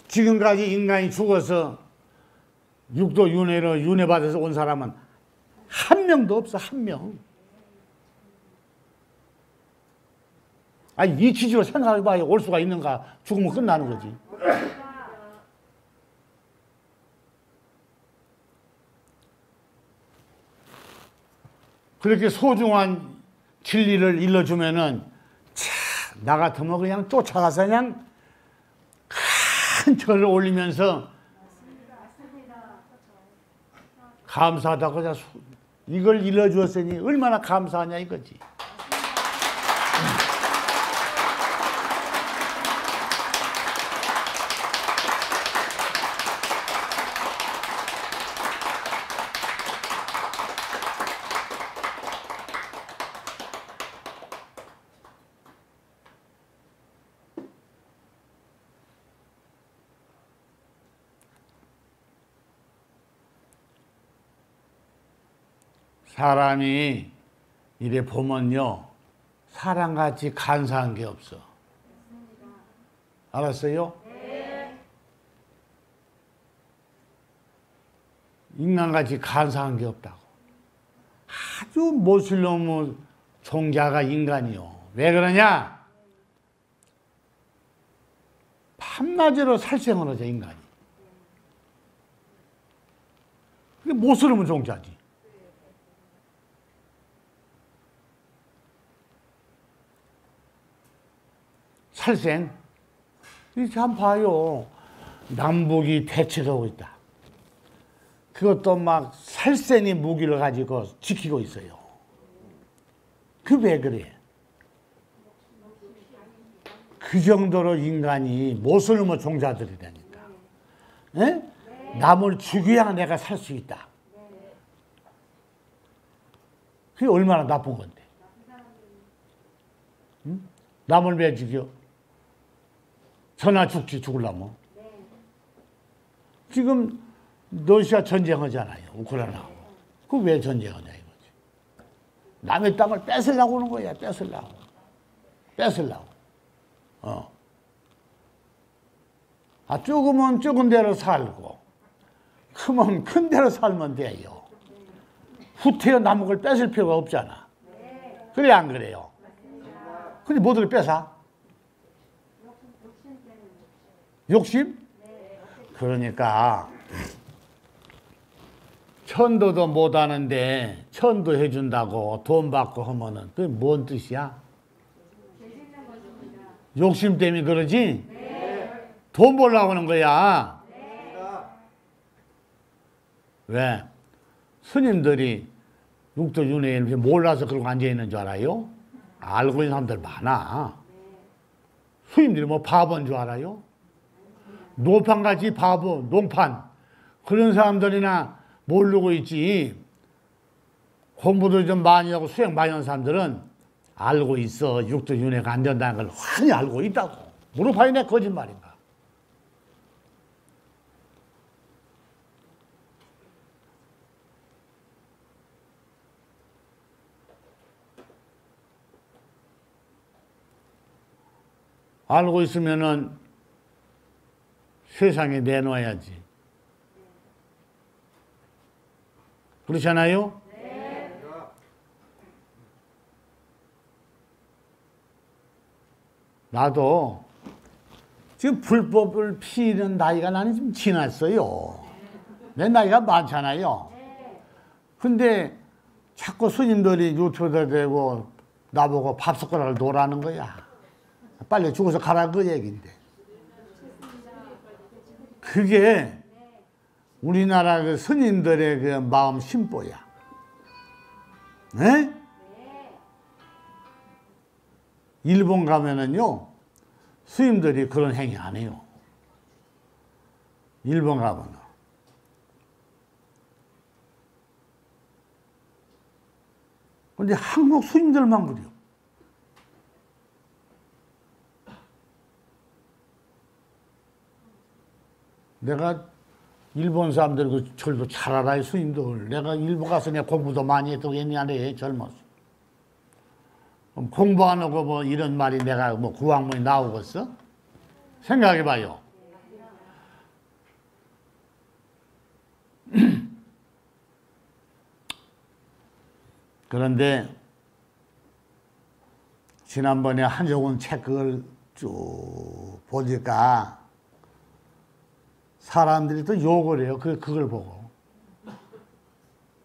지금까지 인간이 죽어서 육도 윤회로 윤회받아서 온 사람은 한 명도 없어. 한 명. 아니 이 취지로 생각해봐야 올 수가 있는가. 죽으면 끝나는 거지. 그렇게 소중한 진리를 일러주면은 참, 나 같으면 그냥 쫓아가서 그냥 큰 절을 올리면서 감사하다고 그냥 이걸 일러주었으니 얼마나 감사하냐 이거지. 사람이 이래 보면요, 사람같이 간사한 게 없어. 알았어요? 네. 인간같이 간사한 게 없다고. 아주 못쓸놈의 종자가 인간이요. 왜 그러냐? 밤낮으로 살생을 하죠, 인간이. 그게 못쓸놈의 종자지. 살생. 이렇게 한번 봐요. 남북이 대치하고 있다. 그것도 막 살생의 무기를 가지고 지키고 있어요. 그 왜 그래? 그 정도로 인간이 못쓸놈의 종자들이라니까. 에? 남을 죽여야 내가 살 수 있다. 그게 얼마나 나쁜 건데. 응? 남을 왜 죽여? 저나 죽지, 죽으려면. 지금 러시아 전쟁하잖아요, 우크라이나하고. 그 왜 전쟁하냐 이거지. 남의 땅을 뺏으려고 하는 거야, 뺏으려고. 뺏으려고. 조금은 적은 대로 살고, 크면 큰 대로 살면 돼요. 후퇴어 남은 걸 뺏을 필요가 없잖아. 그래, 안 그래요? 근데 뭐들 뺏어? 욕심? 그러니까 천도도 못하는데 천도 해준다고 돈 받고 하면은 그게 뭔 뜻이야? 욕심 때문에 그러지? 돈 벌려고 하는 거야. 왜? 스님들이 육도윤회에 몰라서 그러고 앉아있는 줄 알아요? 알고 있는 사람들 많아. 스님들이 뭐 바보인 줄 알아요? 노판같이 바보, 농판. 그런 사람들이나 모르고 있지. 공부도 좀 많이 하고 수행 많이 하는 사람들은 알고 있어. 육도윤회가 안 된다는 걸 환히 알고 있다고. 무릎하니 내 거짓말인가. 알고 있으면은 세상에 내놓아야지. 그렇잖아요? 네. 나도 지금 불법을 피는 나이가 나는 좀 지났어요. 내 나이가 많잖아요. 근데 자꾸 스님들이 유튜브에 대고 나보고 밥숟가락을 놓으라는 거야. 빨리 죽어서 가라 그 얘기인데. 그게 우리나라 그 스님들의 그 마음 심보야. 네? 일본 가면은요, 스님들이 그런 행위 안 해요. 일본 가면은. 근데 한국 스님들만 그래요. 내가 일본 사람들 그 절도 잘 알아요, 스님들. 내가 일본 가서 내가 공부도 많이 했다고 옛날에 젊었어. 그럼 공부 안 하고 뭐 이런 말이 내가 뭐 구학문이 나오겠어? 생각해봐요. 그런데 지난번에 한정훈 책 그걸 쭉 보니까 사람들이 또 욕을 해요. 그걸 보고.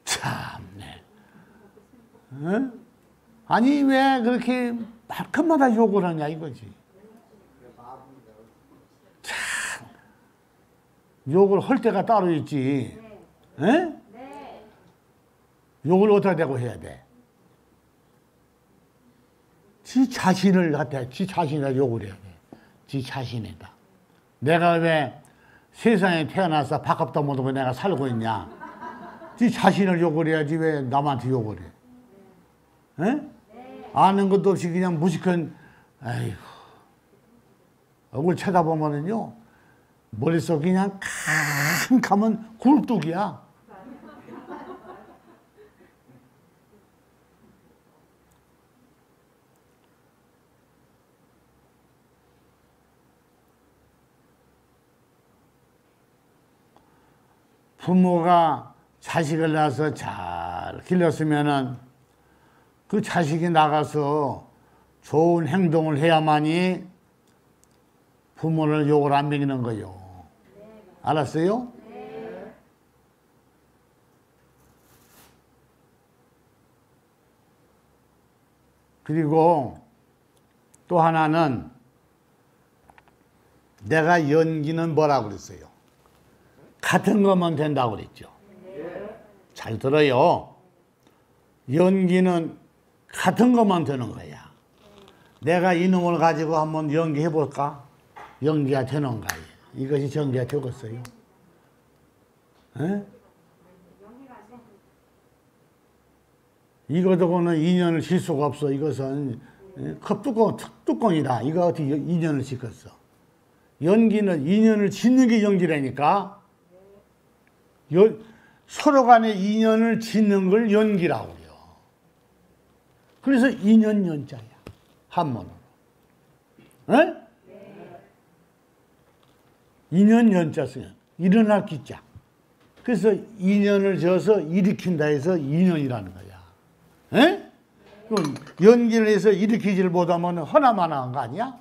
참네. 응? 아니, 왜 그렇게 말끝마다 욕을 하냐, 이거지. 참. 욕을 할 때가 따로 있지. 응? 욕을 어떻게 대고 해야 돼? 지 자신을 갖다, 지 자신에다 욕을 해야 돼. 지 자신에다. 내가 왜 세상에 태어나서 밥값도 못하고 내가 살고 있냐? 지 자신을 욕을 해야지 왜 남한테 욕을 해? 에? 아는 것도 없이 그냥 무식한, 아이고. 얼굴 쳐다보면은요, 머릿속이 그냥 캄캄한 굴뚝이야. 부모가 자식을 낳아서 잘 길렀으면은 그 자식이 나가서 좋은 행동을 해야만이 부모를 욕을 안 먹이는 거요. 알았어요? 그리고 또 하나는 내가 연기는 뭐라고 그랬어요? 같은 것만 된다고 그랬죠. 잘 들어요. 연기는 같은 것만 되는 거야. 내가 이놈을 가지고 한번 연기해 볼까? 연기가 되는가? 이것이 전기가 되겠어요? 이거하고는 인연을 질 수가 없어. 이것은 컵뚜껑이다. 이거 어떻게 인연을 짓겠어? 연기는 인연을 짓는 게 연기라니까. 서로 간에 인연을 짓는 걸 연기라고 해요. 그래서 인연 연자야. 한문으로. 에? 인연 연자 쓰면 일어날 기자. 그래서 인연을 져서 일으킨다 해서 인연이라는 거야. 에? 그럼 연기를 해서 일으키지를 못하면 허나마나한 거 아니야?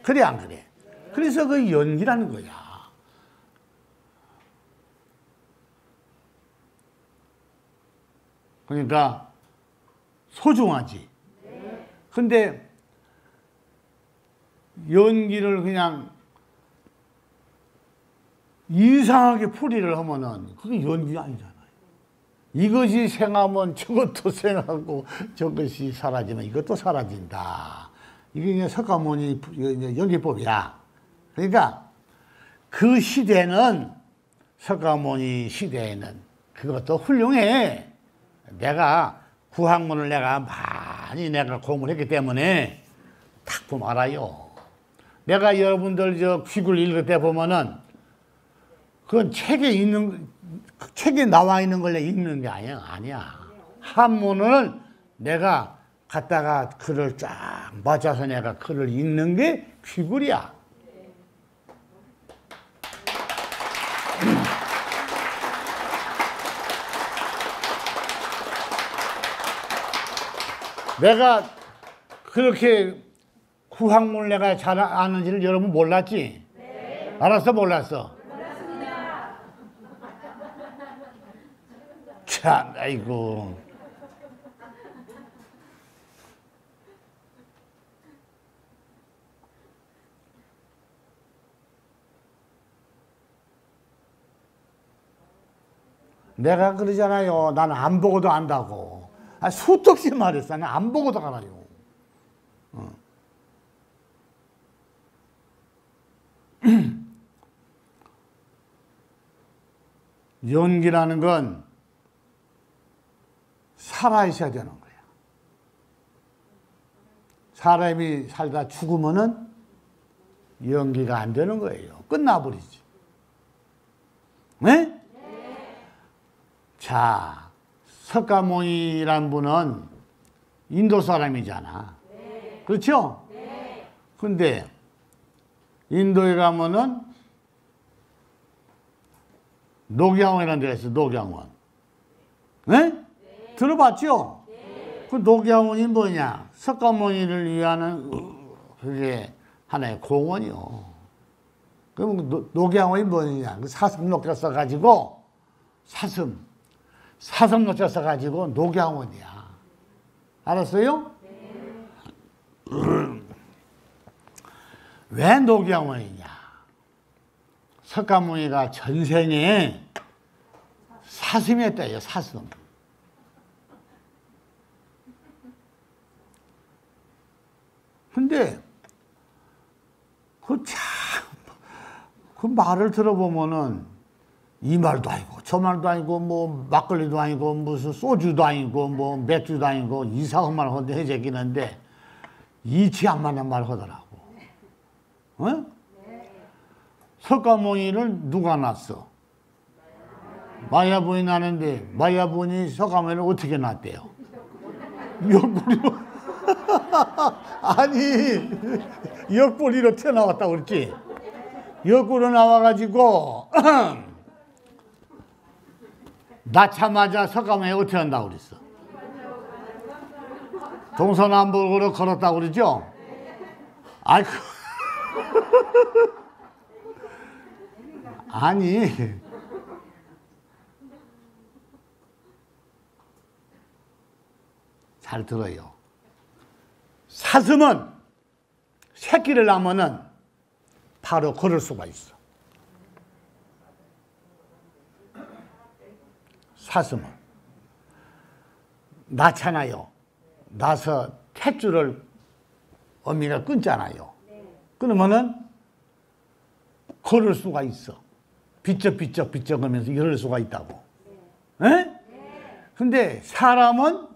그래 안 그래? 그래서 그 연기라는 거야. 그러니까 소중하지. 근데 연기를 그냥 이상하게 풀이를 하면은 그게 연기 아니잖아요. 이것이 생하면 저것도 생하고 저것이 사라지면 이것도 사라진다. 이게 이제 석가모니 연기법이야. 그러니까 그 시대는 석가모니 시대에는 그것도 훌륭해. 내가 구학문을 내가 많이 공부를 했기 때문에 딱 보면 알아요. 내가 여러분들 저 귀글 읽을 때 보면은 그건 책에 나와 있는 걸 읽는 게 아니야. 한문을 내가 갖다가 글을 쫙 맞춰서 내가 글을 읽는 게 귀글이야. 내가 그렇게 구학문을 내가 잘 아는지를 여러분 몰랐지? 네. 알았어, 몰랐어? 몰랐습니다. 참, 아이고. 내가 그러잖아요. 나는 안 보고도 안다고. 수도 없이 말했어. 나는 안 보고도 알아요. 연기라는 건 살아있어야 되는 거야. 사람이 살다 죽으면은 연기가 안 되는 거예요. 끝나버리지. 네? 자, 석가모니란 분은 인도 사람이잖아. 그렇죠? 근데 인도에 가면은 녹양원이라는 데가 있어. 녹양원. 네? 들어봤죠? 그 녹양원이 뭐냐? 석가모니를 위한 그게 하나의 공원이요. 그럼 녹양원이 뭐냐? 그 사슴 녹자 써가지고 사슴 녹자 써가지고 녹양원이야. 알았어요? 왜 녹양원이냐? 석가모니가 전생에 사슴이었대요. 사슴. 근데 그 말을 들어보면은 이 말도 아니고 저 말도 아니고 뭐 막걸리도 아니고 무슨 소주도 아니고 뭐 맥주도 아니고 이상한 말 하는데 해제기는데 이치 안 맞는 말 하더라고. 어? 석가모니를 누가 낳았어? 마야본이 나는데 마야본이 석가모니를 어떻게 낳았대요? 옆구리로 아니 옆구리로 튀어나왔다고 그랬지. 옆구리로 나와가지고 낳자마자 석가모니가 어떻게 한다고 그랬어? 동서남북으로 걸었다고 그러죠? 아이고 아니 잘 들어요. 사슴은 새끼를 낳으면은 바로 걸을 수가 있어. 사슴은 낳잖아요. 낳아서 탯줄을 어미가 끊잖아요. 그러면은 걸을 수가 있어. 비쩍비쩍 하면서 이럴 수가 있다고. 에? 근데 사람은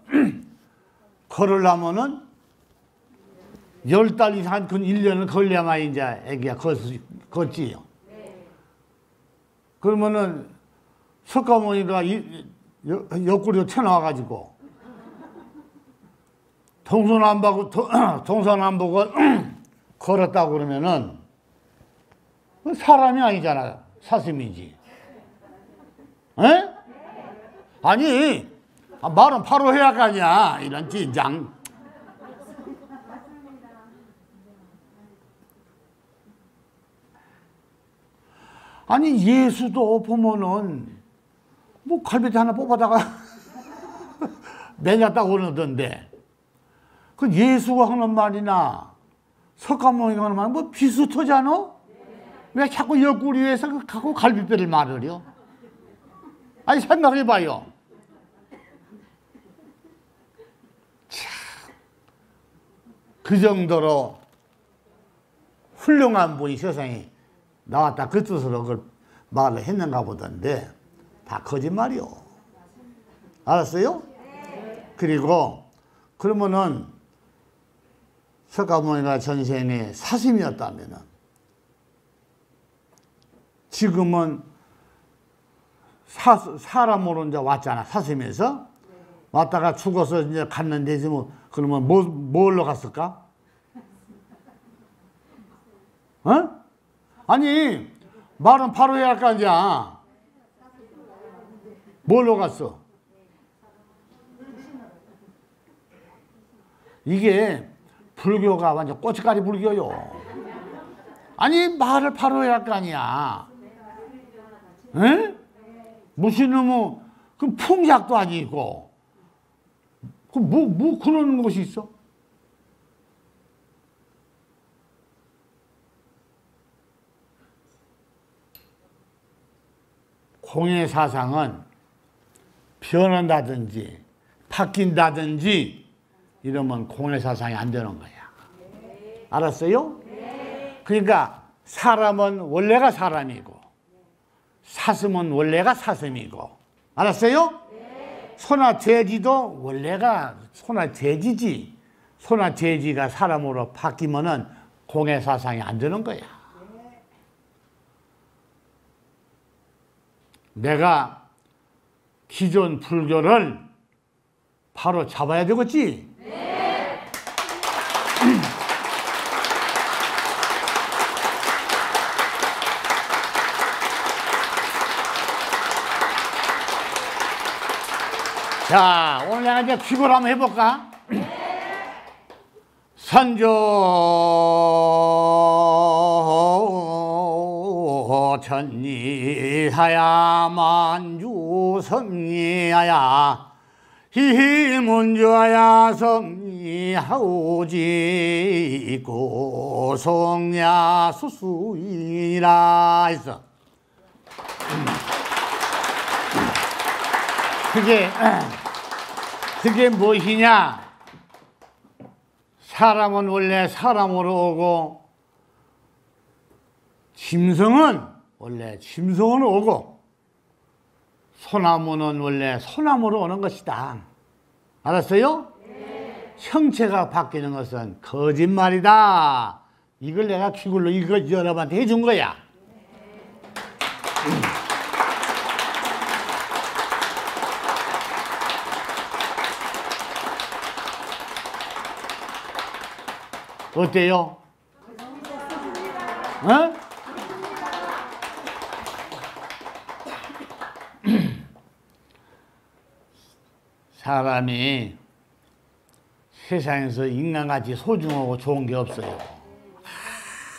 걸으려면은 10달 이상, 그 1년을 걸려야만 이제 애기가 걷지요. 그러면은 석가모니가 옆구리로 튀어나와가지고 동서남북을 걸었다고 그러면은 사람이 아니잖아. 사슴이지. 에? 아니, 말은 바로 해야 가냐. 이런 진장. 아니, 예수도 보면은 뭐 갈비뼈 하나 뽑아다가 내놨다고 그러던데 그 예수가 하는 말이나 석가모니가 하는 말 뭐 비슷하잖아? 왜 자꾸 옆구리에서 갖고 갈비뼈를 말을요? 아니 생각해봐요. 그 정도로 훌륭한 분이 세상에 나왔다 그 뜻으로 그걸 말을 했는가 보던데 다 거짓말이요. 알았어요? 그리고 그러면은 석가모니가 전생에 사슴이었다면은 지금은 사람으로 이제 왔잖아. 사슴에서 왔다가 죽어서 이제 갔는데 뭐 그러면 뭘로 갔을까? 어? 아니 말은 바로 해야 할 거 아니야. 뭘로 갔어? 이게 불교가 완전 꼬치까리 불교요. 아니 말을 바로 해야 할 거 아니야. 에? 무슨 놈의 그 풍작도 아니고 그 뭐 그런 것이 있어? 공의 사상은 변한다든지 바뀐다든지 이러면 공의 사상이 안 되는 거야. 알았어요? 그러니까 사람은 원래가 사람이고 사슴은 원래가 사슴이고 알았어요? 소나 돼지도 원래가 소나 돼지지 소나 돼지가 사람으로 바뀌면은 공의 사상이 안 되는 거야. 내가 기존 불교를 바로 잡아야 되겠지? 네. 자, 오늘 내가 이제 기고를 한번 해볼까? 네. 선조 천리하야 만주성리하야 희문주하야 성리하오지 고성야 수수이라 했어. 그게 무엇이냐? 사람은 원래 사람으로 오고 짐승은 원래 짐승으로 오고 소나무는 원래 소나무로 오는 것이다. 알았어요? 네. 형체가 바뀌는 것은 거짓말이다. 이걸 내가 기굴로 이거 여러분한테 해준 거야. 어때요? 어? 사람이 세상에서 인간같이 소중하고 좋은 게 없어요.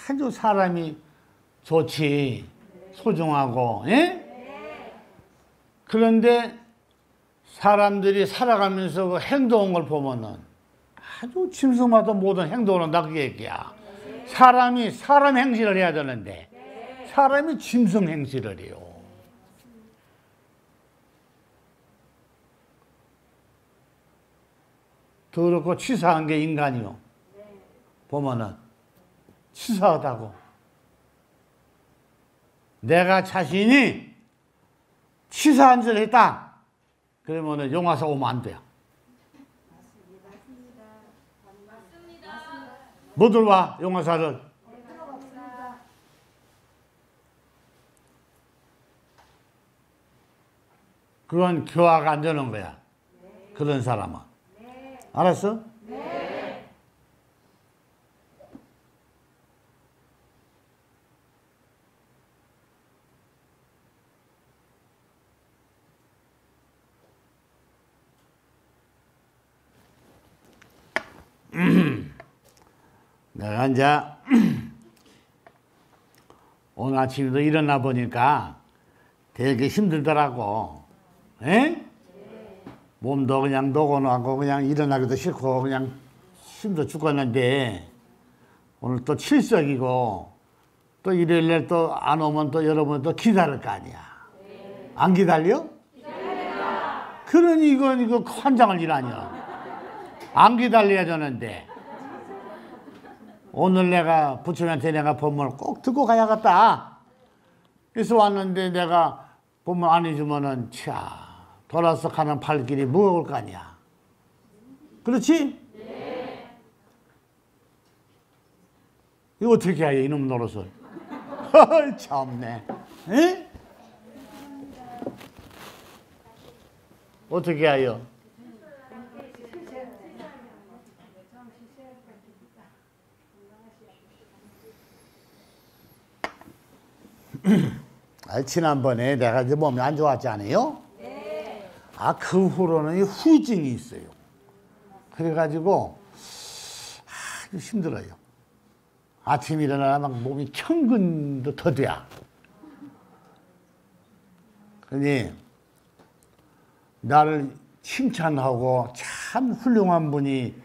아주 사람이 좋지, 소중하고, 예? 그런데 사람들이 살아가면서 그 행동한 걸 보면은 아주 짐승마다 모든 행동을 한다 그 얘기야. 사람이 사람 행실을 해야 되는데 사람이 짐승 행실을 해요. 더럽고 치사한 게 인간이요. 보면은 치사하다고. 내가 자신이 치사한 짓을 했다. 그러면은 용화사 오면 안 돼요. 뭐들 와 용화사를. 그건 교화가 안 되는 거야. 그런 사람은. 알았어? 네. 내가 이제 오늘 아침에도 일어나 보니까 되게 힘들더라고. 에? 몸도 그냥 노곤하고 그냥 일어나기도 싫고 그냥 힘들어 죽겠는데 오늘 또 칠석이고 또 일요일날 또 안 오면 또 여러분 또 기다릴 거 아니야. 안 기다려? 기다려. 그러니 이거 환장을 일하냐. 안 기다려야 되는데 오늘 내가 부처님한테 내가 법문을 꼭 듣고 가야겠다. 그래서 왔는데 내가 법문 안 해주면은 차 돌아서 가는 발길이 무거울 거 아니야. 그렇지? 네. 이거 어떻게 해야 해, 이놈 노릇을. 참네. 에? 어떻게 해요? 지난번에 내가 이제 몸이 안 좋았지 않아요? 그 후로는 후유증이 있어요. 그래가지고 아주 힘들어요. 아침에 일어나면 막 몸이 천근도 더뎌. 그러니 나를 칭찬하고 참 훌륭한 분이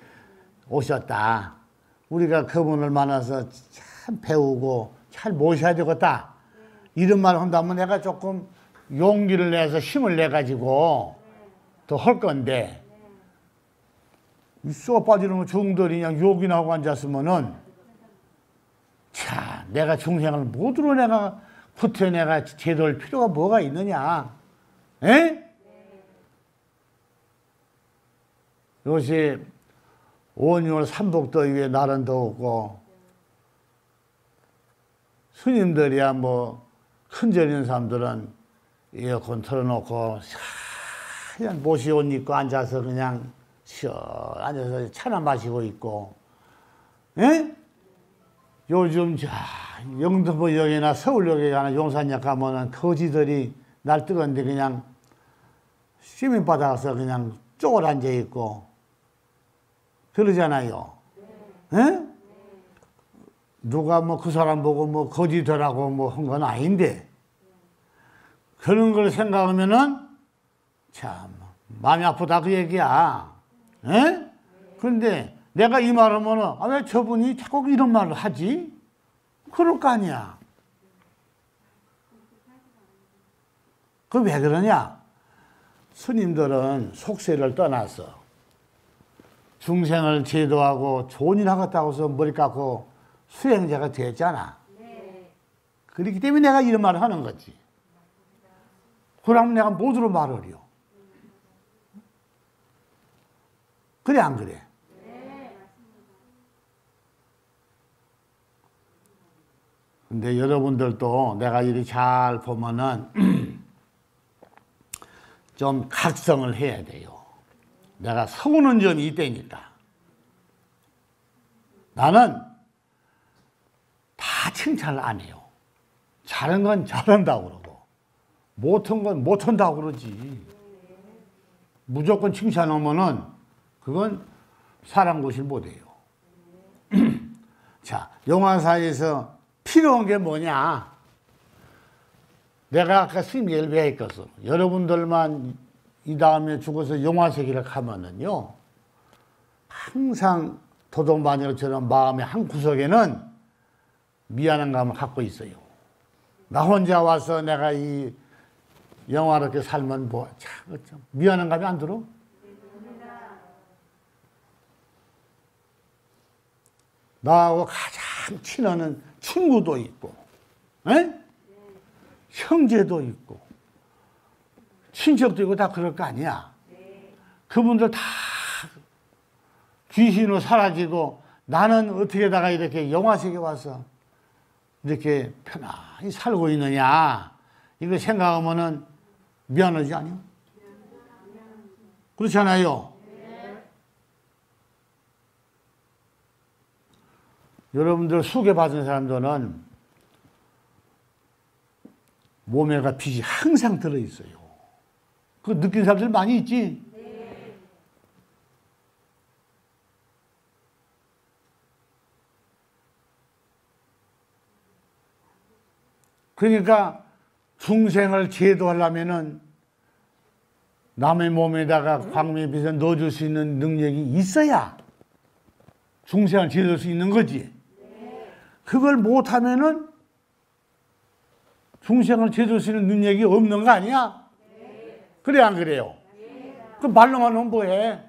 오셨다. 우리가 그분을 만나서 참 배우고 잘 모셔야 되겠다. 이런 말 한다면 내가 조금 용기를 내서 힘을 내가지고 더 할 건데 쏘 빠지는 중들이 그냥 욕이나 하고 앉았으면은 자 내가 중생을 모두로 내가 붙여 내가 제도할 필요가 뭐가 있느냐. 에? 요새 온유월 삼복더위에 날은 더웠고 스님들이야 뭐 큰절 있는 사람들은 에어컨 틀어놓고 그냥 못이 옷 입고 앉아서 그냥 앉아서 차나 마시고 있고, 에? 요즘 영등포역이나 서울역에 가는 용산역 가면은 거지들이 날 뜨건데 그냥 시민바닥에서 그냥 쪼글 앉아 있고 그러잖아요. 에? 누가 뭐 그 사람 보고 뭐 거지더라고 뭐 한 건 아닌데 그런 걸 생각하면은 참 마음이 아프다 그 얘기야. 에? 그런데 내가 이 말하면은 왜 저분이 자꾸 이런 말을 하지? 그럴 거 아니야. 그 왜 그러냐? 스님들은 속세를 떠나서 중생을 제도하고 좋은 일 하겠다고 해서 머리 깎고 수행자가 됐잖아. 그렇기 때문에 내가 이런 말을 하는 거지. 그러면 내가 뭐로 말을요? 그래 안 그래? 근데 여러분들도 내가 이렇게 잘 보면은 좀 각성을 해야 돼요. 내가 서우는 점이 있다니까. 나는 다 칭찬을 안 해요. 잘한 건 잘한다고 그러고 못한 건 못한다고 그러지. 무조건 칭찬하면은 그건 사람 것이 못해요. 자, 영화사에서 필요한 게 뭐냐? 내가 아까 스님 얘기를 왜 했겠어? 여러분들만 이 다음에 죽어서 영화세계를 가면은요, 항상 도둑마녀처럼 마음의 한 구석에는 미안한 감을 갖고 있어요. 나 혼자 와서 내가 이 영화롭게 살면 뭐, 참, 미안한 감이 안 들어? 나하고 가장 친하는 친구도 있고, 에? 형제도 있고, 친척도 있고 다 그럴 거 아니야. 그분들 다 귀신으로 사라지고 나는 어떻게다가 이렇게 영화세계 와서 이렇게 편안히 살고 있느냐. 이거 생각하면은 미안하지 않아요? 그렇잖아요. 여러분들 소개받은 사람들은 몸에가 빛이 항상 들어있어요. 그거 느낀 사람들 많이 있지? 그러니까 중생을 제도하려면은 남의 몸에다가 광명의 빛을 넣어줄 수 있는 능력이 있어야 중생을 제도할 수 있는 거지. 그걸 못하면은 중생을 제도할 수 있는 능력이 없는 거 아니야? 그래 안 그래요? 그 말로만 하면 뭐해?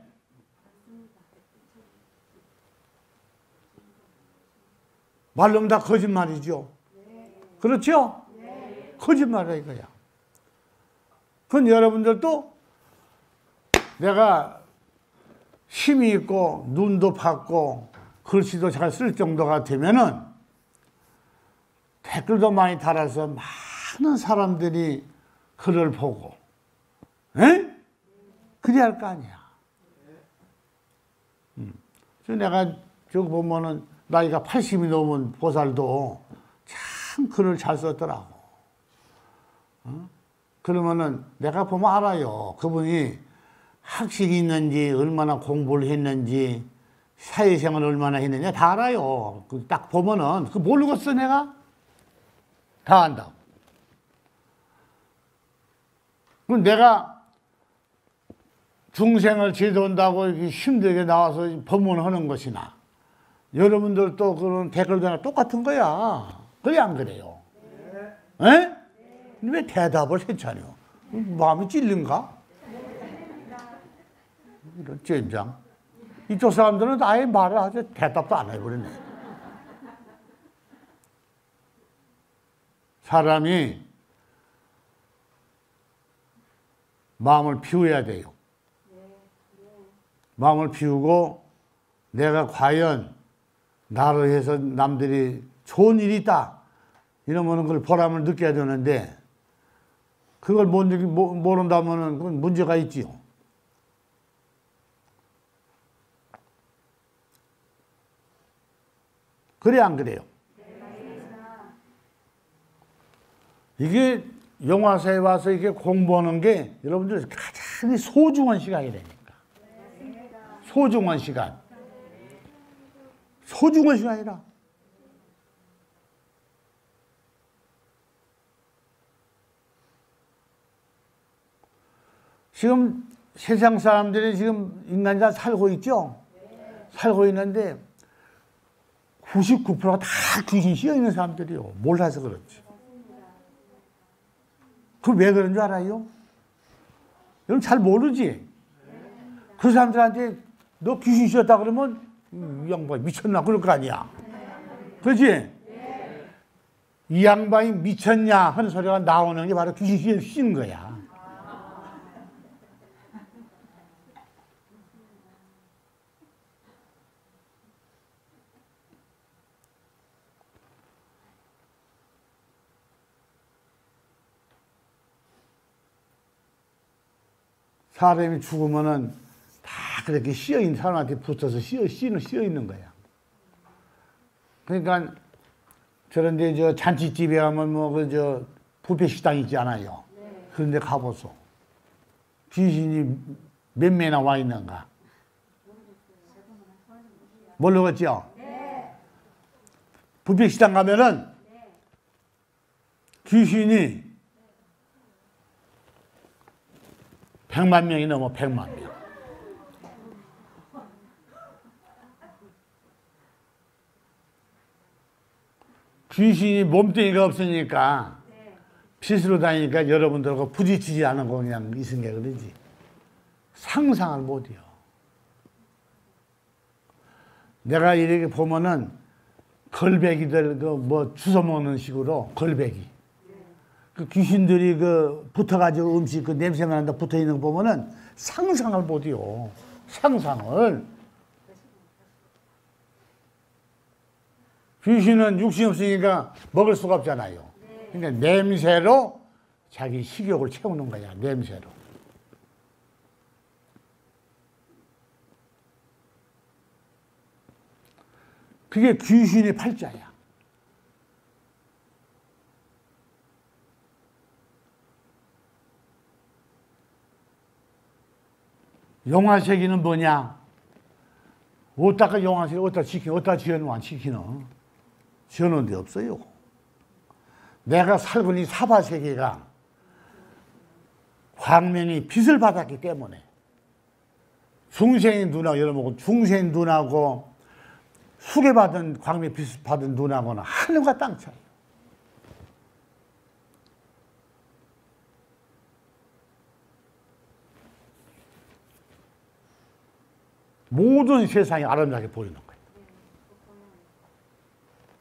말로는 다 거짓말이죠. 그렇죠? 거짓말이야 이거야. 그건 여러분들도 내가 힘이 있고 눈도 밝고 글씨도 잘 쓸 정도가 되면은 댓글도 많이 달아서 많은 사람들이 글을 보고, 에? 그래야 할 거 아니야. 내가 저기 보면은 나이가 80이 넘은 보살도 참 글을 잘 썼더라고. 그러면은 내가 보면 알아요. 그분이 학식이 있는지, 얼마나 공부를 했는지, 사회생활을 얼마나 했느냐 다 알아요. 딱 보면은, 그 모르겠어, 내가? 다 안다. 그럼 내가 중생을 제도한다고 이렇게 힘들게 나와서 법문하는 것이나, 여러분들도 그런 댓글들이나 똑같은 거야. 그래, 안 그래요? 에? 왜 대답을 했잖아요? 마음이 찔린가? 이런 젠장. 이쪽 사람들은 아예 말을 하지 대답도 안 해버리네. 사람이 마음을 비워야 돼요. 마음을 비우고 내가 과연 나를 해서 남들이 좋은 일이 있다 이러면 그걸 보람을 느껴야 되는데 그걸 모른다면 그건 문제가 있지요. 그래 안 그래요? 이게 영화사에 와서 이렇게 공부하는 게 여러분들 가장 소중한 시간이라니까. 소중한 시간. 소중한 시간이라. 지금 세상 사람들이 지금 인간자 살고 있죠? 살고 있는데 99%가 다 귀신 씌어 있는 사람들이요. 몰라서 그렇지. 그 왜 그런 줄 알아요? 여러분 잘 모르지? 그 사람들한테 너 귀신 씌었다 그러면 이 양반이 미쳤나 그럴 거 아니야. 그렇지? 이 양반이 미쳤냐 하는 소리가 나오는 게 바로 귀신 씌는 거야. 사람이 죽으면은 다 그렇게 씌어있는 사람한테 붙어서 씌어 있는 거야. 그러니까 저런데 저 잔치집에 가면 뭐 그 뷔페 식당 있지 않아요. 그런데 가보소. 귀신이 몇 매나 와 있는가? 모르겠죠? 뷔페 식당 가면은 귀신이 100만 명이 넘어 100만 명. 귀신이 몸뚱이가 없으니까 빛으로 다니니까 여러분들하고 부딪히지 않은 거 그냥 있은 게 그러지. 상상을 못해요. 내가 이렇게 보면은 걸배기들 그 뭐 주워 먹는 식으로 걸배기. 그 귀신들이 그 붙어가지고 음식 그 냄새가 난다 붙어 있는 거 보면은 상상을 못해요. 상상을. 귀신은 육신이 없으니까 먹을 수가 없잖아요. 그러니까 냄새로 자기 식욕을 채우는 거야. 냄새로. 그게 귀신의 팔자야. 용화색이는 뭐냐? 어디다가 용화색, 어디다 지어놓아, 지키는? 지어놓은 데 없어요. 내가 살고 있는 사바세계가 광명이 빛을 받았기 때문에 중생의 눈하고, 여러분, 중생의 눈하고 수계받은 광명 빛을 받은 눈하고는 하늘과 땅 차이. 모든 세상이 아름답게 보이는 거예요.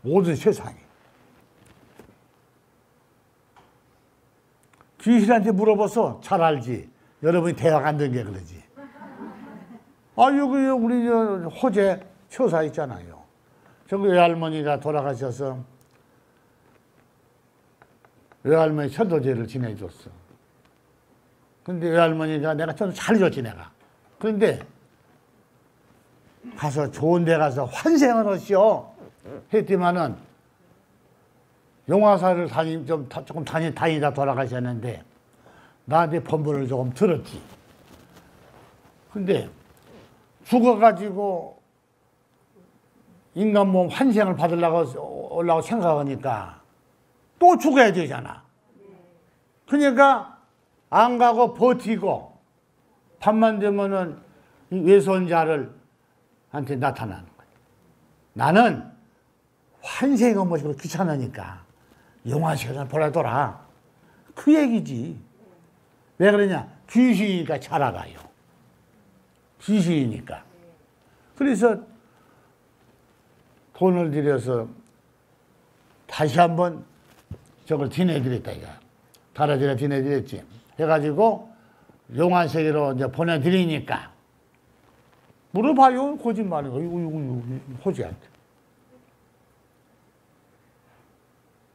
모든 세상이. 귀신한테 물어봐서 잘 알지. 여러분이 대학 안 된 게 그러지. 아, 여기 우리 호재 처사 있잖아요. 저기 외할머니가 돌아가셔서 외할머니 천도제를 지내줬어. 근데 외할머니가 내가 좀 잘해줬지, 내가. 그런데 가서 좋은 데 가서 환생을 하시오 했더만은 용화사를 조금 다니다 돌아가셨는데 나한테 법문을 조금 들었지. 근데 죽어가지고 인간 몸 환생을 받으려고 생각하니까 또 죽어야 되잖아. 그러니까 안 가고 버티고 밤만 되면은 외손자를 한테 나타나는 거예요. 나는 환생이 뭐지 귀찮으니까 용화세계를 보라더라. 그 얘기지. 왜 그러냐? 귀신이니까 잘 알아요. 귀신이니까. 그래서 돈을 들여서 다시 한번 저걸 지내드렸다, 이거. 달아지라 지내드렸지. 해가지고 용화세계로 이제 보내드리니까 물어봐요. 거짓말이고, 호지한테.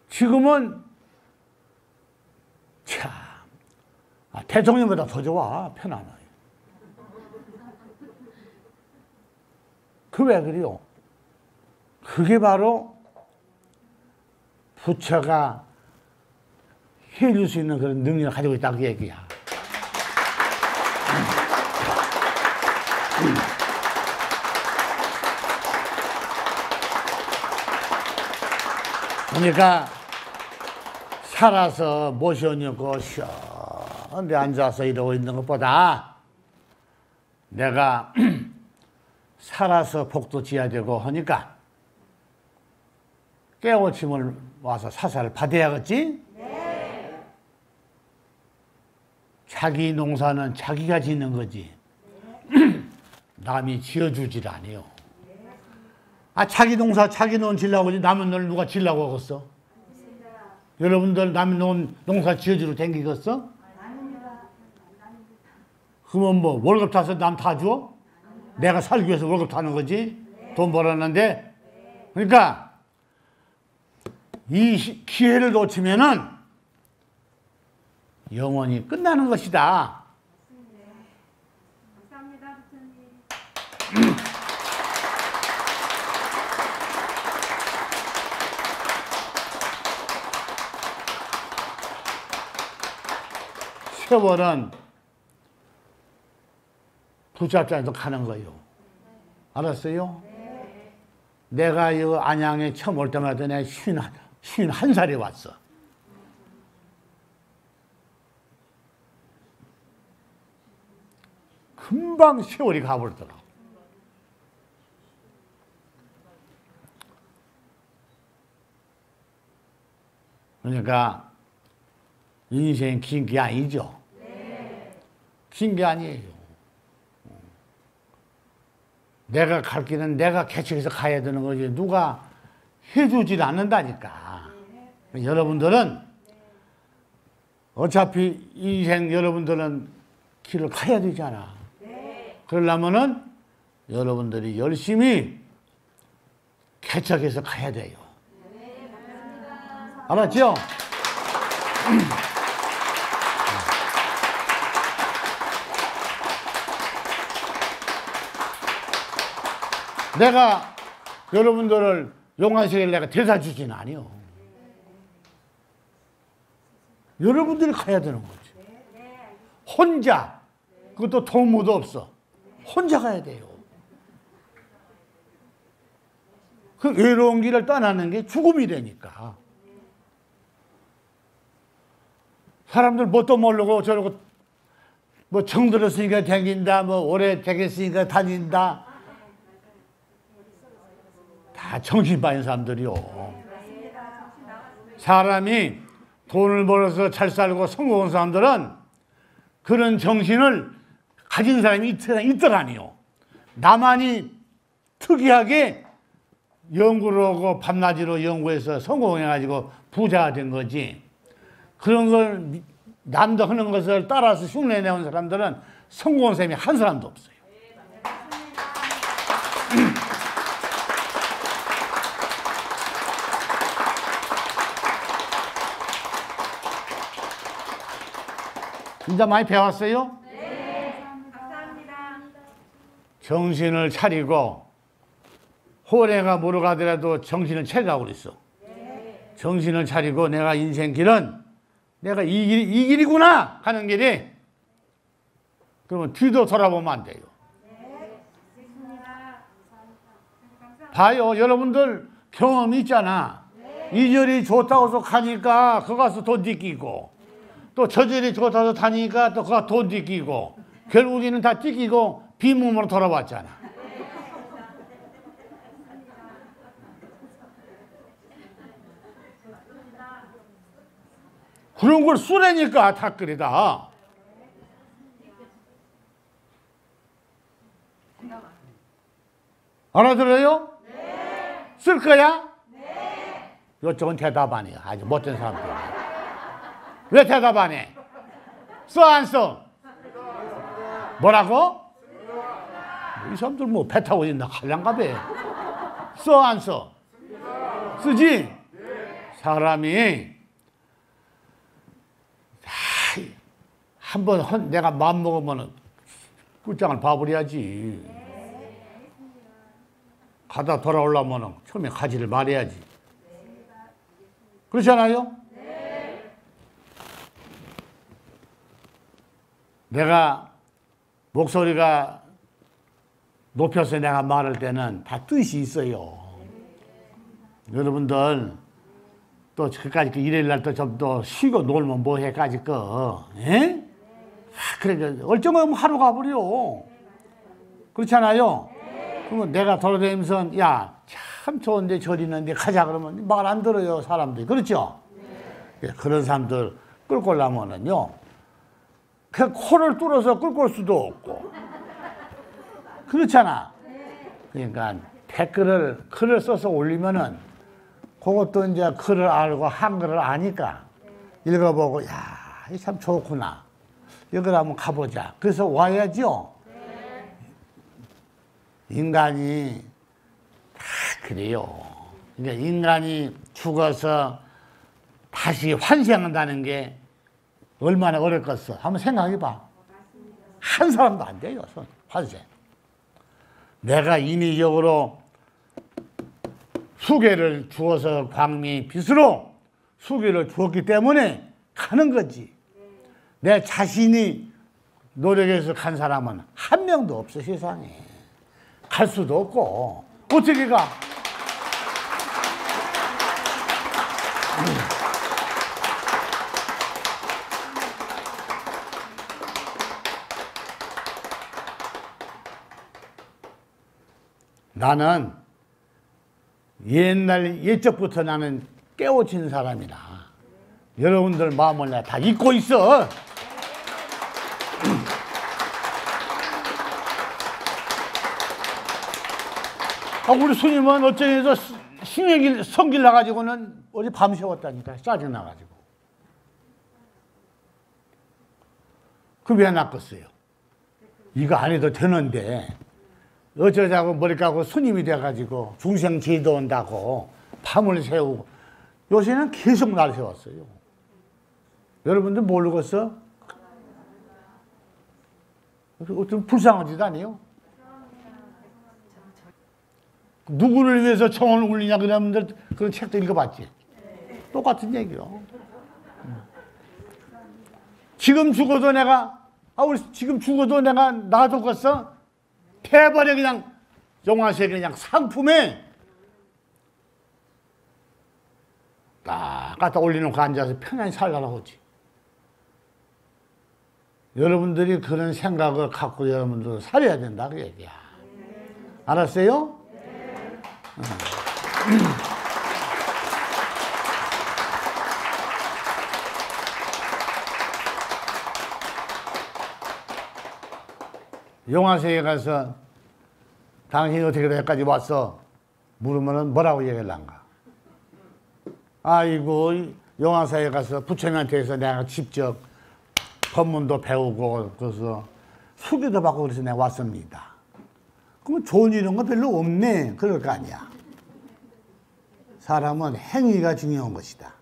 지금은, 참, 대통령보다 더 좋아. 편안해. 그 왜 그래요? 그게 바로 부처가 해줄 수 있는 그런 능력을 가지고 있다, 그 얘기야. 그러니까 살아서 모셔놓고 시원한데 앉아서 이러고 있는 것보다 내가 살아서 복도 지어야 되고 하니까 깨우침을 와서 사사를 받아야겠지? 네. 자기 농사는 자기가 짓는 거지. 남이 지어주질 아니요. 아, 자기 농사 자기 논 질라고 하지 남의 논을 누가 질라고 하겠어? 여러분들 남의 농사 지어주러 댕기겠어? 그러면 뭐 월급 타서 남 다 줘? 내가 살기 위해서 월급 타는 거지? 돈 벌었는데? 그러니까 이 기회를 놓치면은 영원히 끝나는 것이다. 감사합니다, 부처님. 세월은 붙잡지 않아도 가는 거요. 알았어요? 내가 이 안양에 처음 올 때마다 내가 51살에 왔어. 금방 세월이 가버리더라. 그러니까 인생 긴 게 아니죠. 긴 게 아니에요. 내가 갈 길은 내가 개척해서 가야 되는 거지 누가 해주질 않는다니까. 여러분들은 어차피 인생 여러분들은 길을 가야 되잖아. 그러려면은 여러분들이 열심히 개척해서 가야 돼요. 알았죠? 내가 여러분들을 용안시를 내가 대사 주진 아니요. 여러분들이 가야 되는 거지. 혼자. 그것도 도무도 없어. 혼자 가야 돼요. 그 외로운 길을 떠나는 게 죽음이 되니까. 사람들 뭣도 모르고 저러고 뭐 정들었으니까 다닌다, 뭐 오래 되겠으니까 다닌다. 다 정신 빠진 사람들이요. 사람이 돈을 벌어서 잘 살고 성공한 사람들은 그런 정신을 가진 사람이 있더라니요. 나만이 특이하게 연구를 하고 밤낮으로 연구해서 성공해가지고 부자가 된 거지. 그런 걸 남도 하는 것을 따라서 흉내내온 사람들은 성공한 사람이 한 사람도 없어요. 진짜 많이 배웠어요? 네. 감사합니다. 정신을 차리고 호래가 물어가더라도 정신을 차리라고 그랬어. 정신을 차리고 내가 인생 길은 내가 이 길이구나 하는 길이 그러면 뒤도 돌아보면 안 돼요. 봐요. 여러분들 경험이 있잖아. 이 절이 좋다고 해서 가니까 그거 가서 돈 띠끼고 또 저 절이 좋다고 해서 다니니까 또 그거 돈 띠끼고 결국에는 다 띠끼고 빈몸으로 돌아왔잖아. 그런 걸 쓰라니까 다 그러다. 알아들어요? 네. 쓸 거야? 네. 이쪽은 대답 안 해요. 아주 못된 사람들. 왜 대답 안 해? 써 안 써? 뭐라고? 이 사람들 뭐 배 타고 있나 할란가 배. 써 안 써? 쓰지? 사람이 한번 내가 마음 먹으면 끝장을 봐버려야지. 가다 돌아오려면 처음에 가지를 말해야지. 그렇잖아요? 내가 목소리가 높여서 내가 말할 때는 다 뜻이 있어요. 여러분들 또 그까짓 거 일요일 날 또 좀 더 쉬고 놀면 뭐해 까짓 거. 에? 그래 얼쩡하면 하루 가버려. 그렇잖아요. 그러면 내가 돌아다니면서 야 참 좋은데 저리 있는데 가자 그러면 말 안 들어요 사람들이. 그렇죠? 그런 사람들 끌고 오려면은요 그 코를 뚫어서 끌고 올 수도 없고 그렇잖아. 그러니까 댓글을 글을 써서 올리면은 그것도 이제 글을 알고 한글을 아니까 읽어보고 야, 이 참 좋구나. 여기를 한번 가보자. 그래서 와야죠. 인간이 다 그래요. 그러니까 인간이 죽어서 다시 환생한다는 게 얼마나 어렵겠어. 한번 생각해봐. 한 사람도 안 돼요, 환생. 내가 인위적으로 수계를 주어서 광미 빛으로 수계를 주었기 때문에 가는 거지. 내 자신이 노력해서 간 사람은 한 명도 없어, 세상에. 갈 수도 없고. 어떻게 가? 나는 옛적부터 나는 깨우친 사람이라 여러분들 마음을 내가 다 잊고 있어. 우리 스님은 어쩌면서 신의 성길 나가지고는 어디 밤 새웠다니까. 짜증나가지고. 그 왜 낚았어요? 이거 안 해도 되는데 어쩌자고 머리 까고 스님이 돼가지고 중생 제도 온다고 밤을 새우고 요새는 계속 날 세웠어요. 여러분들 모르겠어? 좀 불쌍하지도 않아요? 누구를 위해서 청을 울리냐 그러면 그런 책도 읽어봤지? 똑같은 얘기요. 지금 죽어도 내가 우리 지금 죽어도 내가 놔뒀겠어? 폐버려 그냥 영화세 그냥 상품에 딱 갖다 올려놓고 앉아서 편안히 살라고 하지. 여러분들이 그런 생각을 갖고 여러분들 살아야 된다 그 얘기야. 알았어요? 영화세에 가서 당신이 어떻게 여기까지 왔어? 물으면 뭐라고 얘기를 한가? 아이고, 영화사에 가서 부처님한테 해서 내가 직접 법문도 배우고 그래서 수기도 받고 그래서 내가 왔습니다. 그러면 좋은 이런 거 별로 없네. 그럴 거 아니야. 사람은 행위가 중요한 것이다.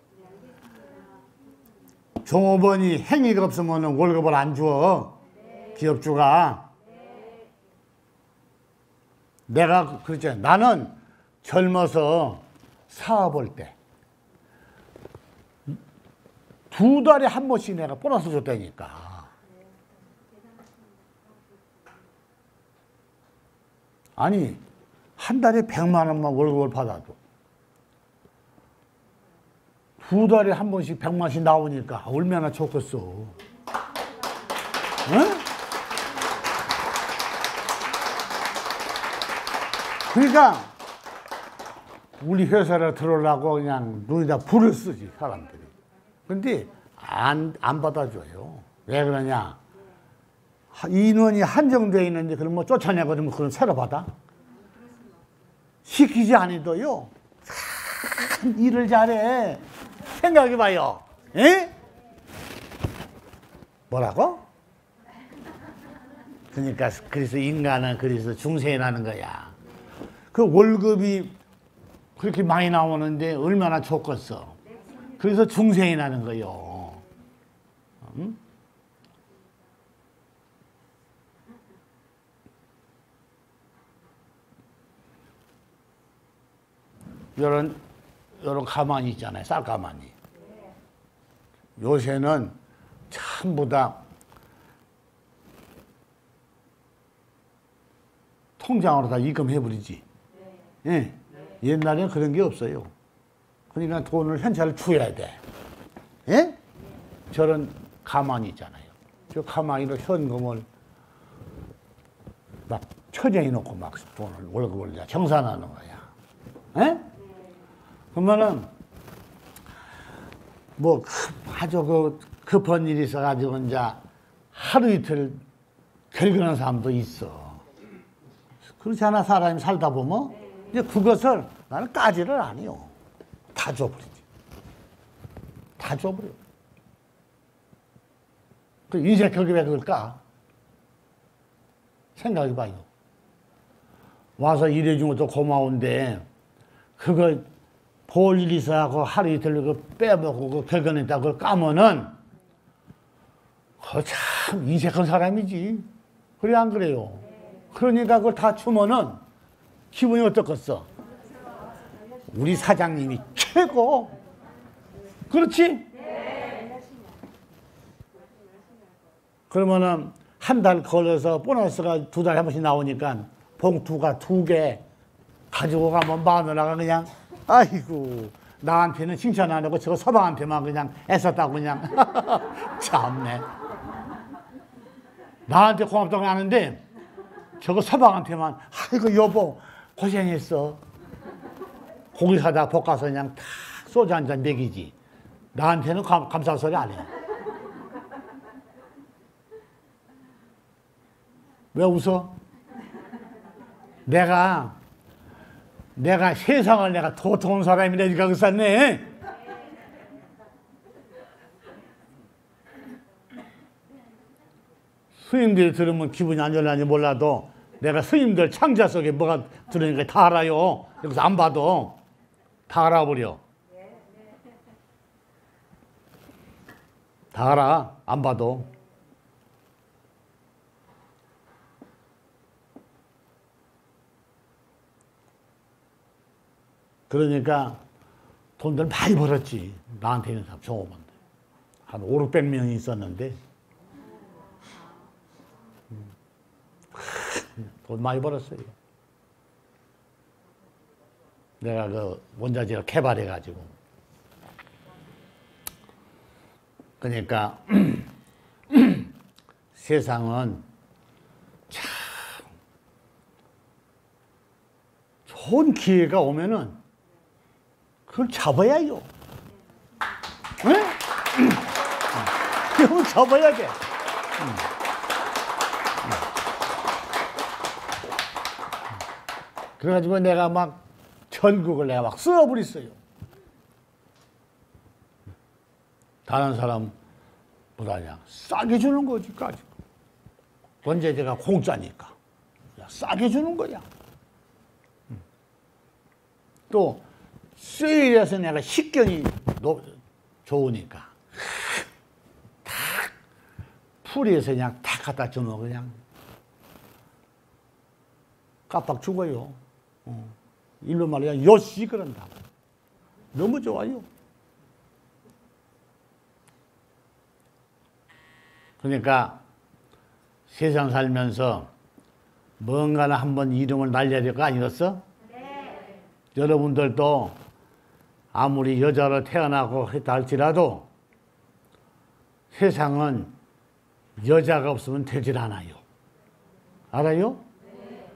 종업원이 행위가 없으면 월급을 안 줘. 기업주가. 내가 그랬잖아. 나는 젊어서 사업할 때 2달에 한 번씩 내가 보너스 줬다니까. 아니, 한 달에 100만 원만 월급을 받아도 2달에 한 번씩 100만 원씩 나오니까 얼마나 좋겠어. 응? 그러니까 우리 회사를 들어오려고 그냥 눈에다 불을 쓰지, 사람들이. 근데 안 받아줘요. 왜 그러냐? 인원이 한정되어 있는데 그럼 뭐 쫓아내고 그러면 그건 새로 받아? 시키지 않아도요. 참 일을 잘해. 생각해봐요. 에? 뭐라고? 그러니까 그래서 인간은 그래서 중생이라는 거야. 그 월급이 그렇게 많이 나오는데 얼마나 좋겠어. 그래서 중생이라는 거요. 응? 요런 가만히 있잖아요. 쌀가마니. 요새는 전부 다 통장으로 다 입금해버리지. 예. 옛날에는 그런 게 없어요. 그러니까 돈을 현찰을 줘야 돼. 예? 저런 가만히 있잖아요. 저 가만히로 현금을 막 처정해 놓고 막 돈을 월급을 정산하는 거야. 예? 그러면은 뭐 아주 급한 일이 있어가지고 이제 하루 이틀 결근한 사람도 있어. 그렇지 않아 사람이 살다 보면 이제 그것을 나는 까지를 안 해요. 다 줘버리지. 다 줘버려. 그 인생 격이 왜 그럴까? 생각해봐요. 와서 일해준 것도 고마운데 그거 볼 일 있어하고 하루 이틀 그 빼먹고 그 결근했다 그걸 까면은 그거 참 인색한 사람이지. 그래 안 그래요? 그러니까 그걸 다 주면은 기분이 어떻겠어? 우리 사장님이 최고. 그렇지? 그러면은 한 달 걸려서 보너스가 2달에 한 번씩 나오니까 봉투가 2개 가지고 가면 마누라가 그냥 아이고 나한테는 칭찬 안 하고 저거 서방한테만 그냥 애썼다고 그냥 참네. 나한테 고맙다고 하는데 저거 서방한테만 아이고 여보 고생했어. 고기 사다 볶아서 그냥 탁 소주 한 잔 먹이지. 나한테는 감사 소리 안 해. 왜 웃어? 내가 세상을 내가 도통한 사람이라니까 그랬네. 스님들이 들으면 기분이 안 좋을지 몰라도 내가 스님들 창자 속에 뭐가 들으니까 다 알아요. 여기서 안 봐도 다 알아버려. 다 알아. 안 봐도. 그러니까 돈들 많이 벌었지. 나한테 있는 사람 종업원들. 한 5, 600명이 있었는데 돈 많이 벌었어요. 내가 그 원자재를 개발해가지고. 그러니까 세상은 참 좋은 기회가 오면은 그걸 잡아야요. 응? 그걸 잡아야 돼. 그래가지고 내가 막 전국을 내가 막 쓸어버렸어요. 다른 사람보다 싸게 주는 거지, 까지. 원자재가 공짜니까. 싸게 주는 거야. 또, 세일해서 내가 식견이 좋으니까. 탁, 풀이해서 그냥 탁 갖다 주면 그냥 깜빡 죽어요. 일로 말이야, 요시 그런다. 너무 좋아요. 그러니까 세상 살면서 뭔가는 한번 이름을 날려야 될 거 아니겠어? 네. 여러분들도 아무리 여자로 태어나고 했다 할지라도 세상은 여자가 없으면 되질 않아요. 알아요? 네.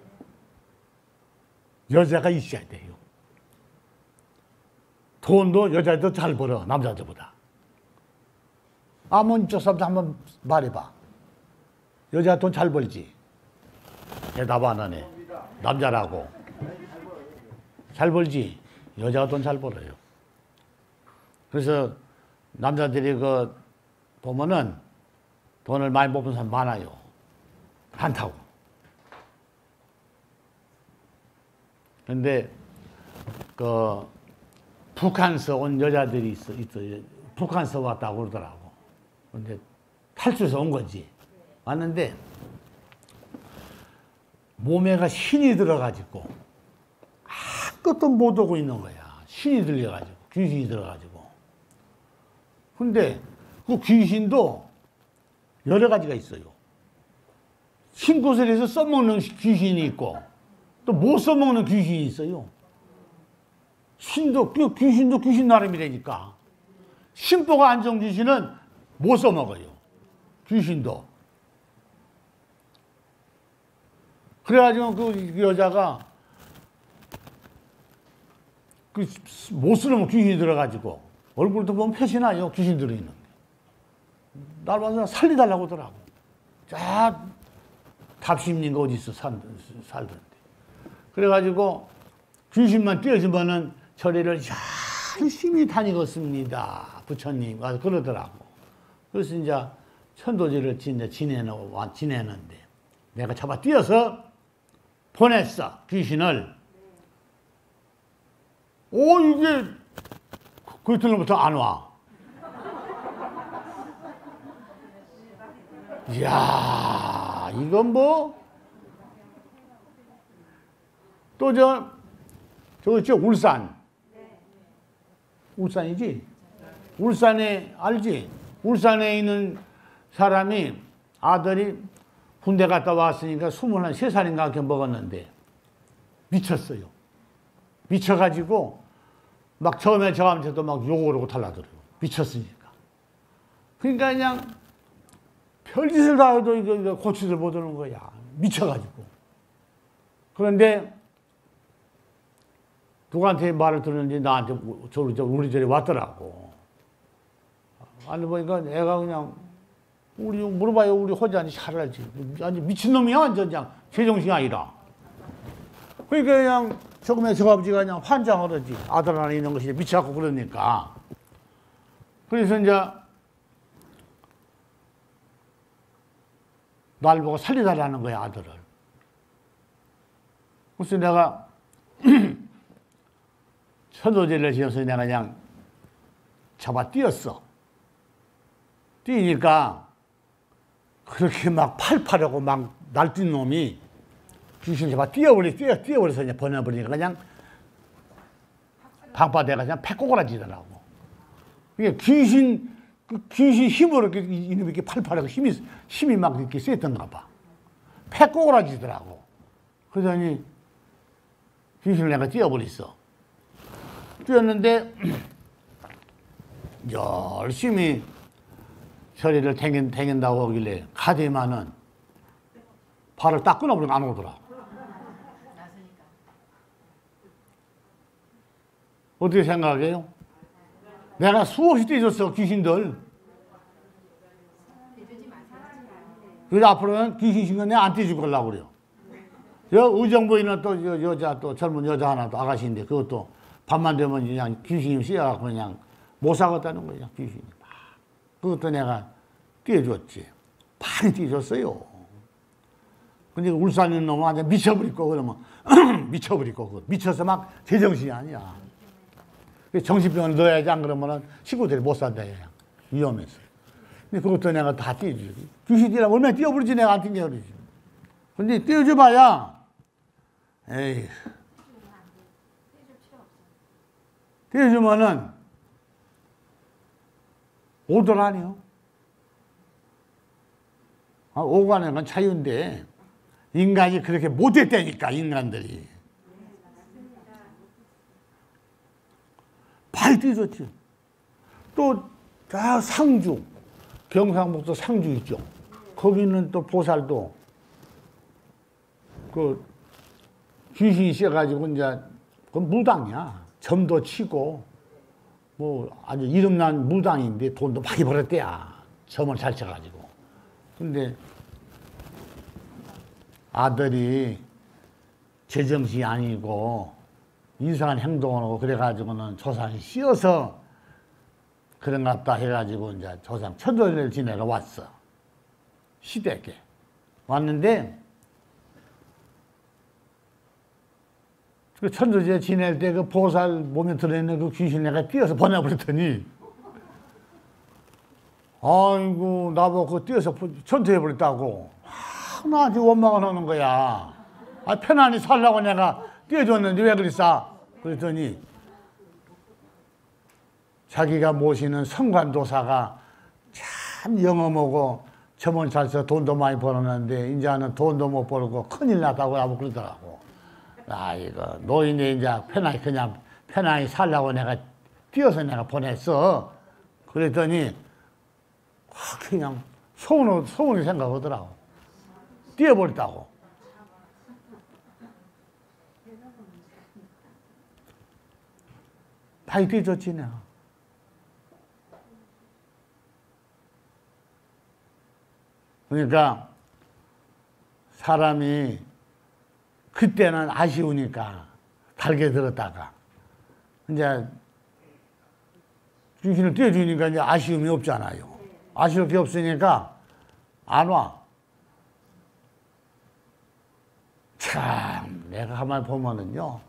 여자가 있어야 돼요. 돈도 여자도 잘 벌어, 남자들보다. 아무 쪽 사람도 한번 말해봐. 여자 돈 잘 벌지? 대답 안 하네. 남자라고. 잘 벌지? 여자가 돈 잘 벌어요. 그래서 남자들이 그 보면은 돈을 많이 못 버는 사람 많아요. 많다고. 근데 그 북한서 온 여자들이 있어요. 북한서 왔다고 그러더라고. 근데 탈출해서 온 거지. 왔는데 몸에가 신이 들어가지고 아무것도 못 오고 있는 거야. 신이 들려가지고 귀신이 들어가지고. 근데 그 귀신도 여러 가지가 있어요. 신굿을 해서 써먹는 귀신이 있고 또 못 써먹는 귀신이 있어요. 귀신도 귀신 나름이라니까. 신보가 안정 귀신은 못 써먹어요. 귀신도. 그래가지고 그 여자가 그 못 쓰는 귀신이 들어가지고 얼굴도 보면 표시 나요. 귀신 들어있는 게. 날 와서 살리달라고 하더라고. 자, 답심인가 어디 있어 살던데. 그래가지고 귀신만 띄어주면은 절에를 열심히 다니겠습니다. 부처님 와서 그러더라고. 그래서 이제 천도제를 지내는데 내가 잡아 띄어서 보냈어. 귀신을. 이게 그 이튿날부터 안 와. 이야, 이건 뭐, 또 저기 울산. 울산이지? 울산에, 알지? 울산에 있는 사람이 아들이 군대 갔다 왔으니까 23살인가 이렇게 먹었는데 미쳤어요. 미쳐가지고 막 처음에 저한테도 막 욕을 하고 달라들어요. 미쳤으니까. 그러니까 그냥 별짓을 다 해도 이거 고치들 못하는 거야. 미쳐가지고. 그런데 누구한테 말을 들었는지 나한테 우리 절에 왔더라고. 아니 보니까 애가 그냥 우리 물어봐요. 우리 호자한테 잘 알지. 아니 미친놈이야 완전 그냥 제정신이 아니라. 그러니까 그냥 조금의 저 아버지가 그냥 환장하더지. 아들 안에 있는 것이 미쳐갖고 그러니까. 그래서 이제 날 보고 살려달라는 거야, 아들을. 그래서 내가 천도제를 지어서 내가 그냥 잡아 띄었어. 띄니까 그렇게 막 팔팔하고 막 날뛴 놈이 귀신을 잡아 띄어버려서 그냥 보내버리니까 그냥 방파대가 그냥 패꼬그라지더라고. 그게 귀신 힘으로 이놈이 이렇게 팔팔하고 힘이 막 이렇게 셌던가 봐. 패꼬그라지더라고. 그러더니 귀신을 내가 띄어버렸어. 띄었는데 열심히 처리를 댕긴다고 하길래 가더만은 발을 딱 끊어버리고 안 오더라. 어떻게 생각해요? 내가 수없이 떼줬어, 귀신들. 그래서 앞으로는 귀신 신경 내가 안 떼줄 거려고 그래요. 의정부에 있는 또 젊은 여자 하나 또 아가씨인데 그것도 밤만 되면 그냥 귀신이 씌어갖고 그냥 못 사겠다는 거야, 귀신이. 그것도 내가 떼어줬지. 많이 떼어줬어요. 근데 울산 있는 놈은 완전 미쳐버리고 그러면 미쳐버리고 미쳐서 막 제정신이 아니야. 정신병원에 넣어야지 안 그러면은 식구들이 못 산다 그냥 위험해서. 근데 그것도 내가 다 떼어주지. 귀신이라 얼마나 떼어버리지 내가 안 떼어버리지. 근데 떼어줘봐야 에이 떼어주면은 오더라니요. 오가는 건 자유인데 인간이 그렇게 못했다니까 인간들이. 많이 떼어줬지. 또 상주 경상북도 상주 있죠. 거기는 또 보살도 그 귀신이 씌어가지고 이제 그 무당이야. 점도 치고 뭐 아주 이름난 무당인데 돈도 많이 벌었대야. 점을 잘 쳐가지고. 근데 아들이 제정신이 아니고 이상한 행동을 하고 그래가지고는 조상이 씌어서 그런갑다 해가지고 이제 조상 천도제를 지내러 왔어. 시댁에 왔는데 그 천도제 지낼 때 그 보살 몸에 들어있는 그 귀신 내가 띄어서 보내버렸더니 아이고 나보고 그거 띄어서 천도해버렸다고 나한테 원망을 하는 거야. 편안히 살라고 내가 띄어줬는데 왜 그랬어? 그랬더니 자기가 모시는 성관도사가 참 영험하고 점을 잘 써 돈도 많이 벌었는데 이제는 돈도 못 벌고 큰일 났다고 하고 그러더라고. 이거 노인이 이제 편안히 살라고 내가 띄어서 내가 보냈어. 그랬더니 그냥 소문이 생각하더라고. 띄어버렸다고. 많이 띄어줬지 내가. 그러니까 사람이 그때는 아쉬우니까 달게 들었다가 이제 귀신을 띄워주니까 이제 아쉬움이 없잖아요. 아쉬울 게 없으니까 안 와. 참, 내가 가만히 보면은요,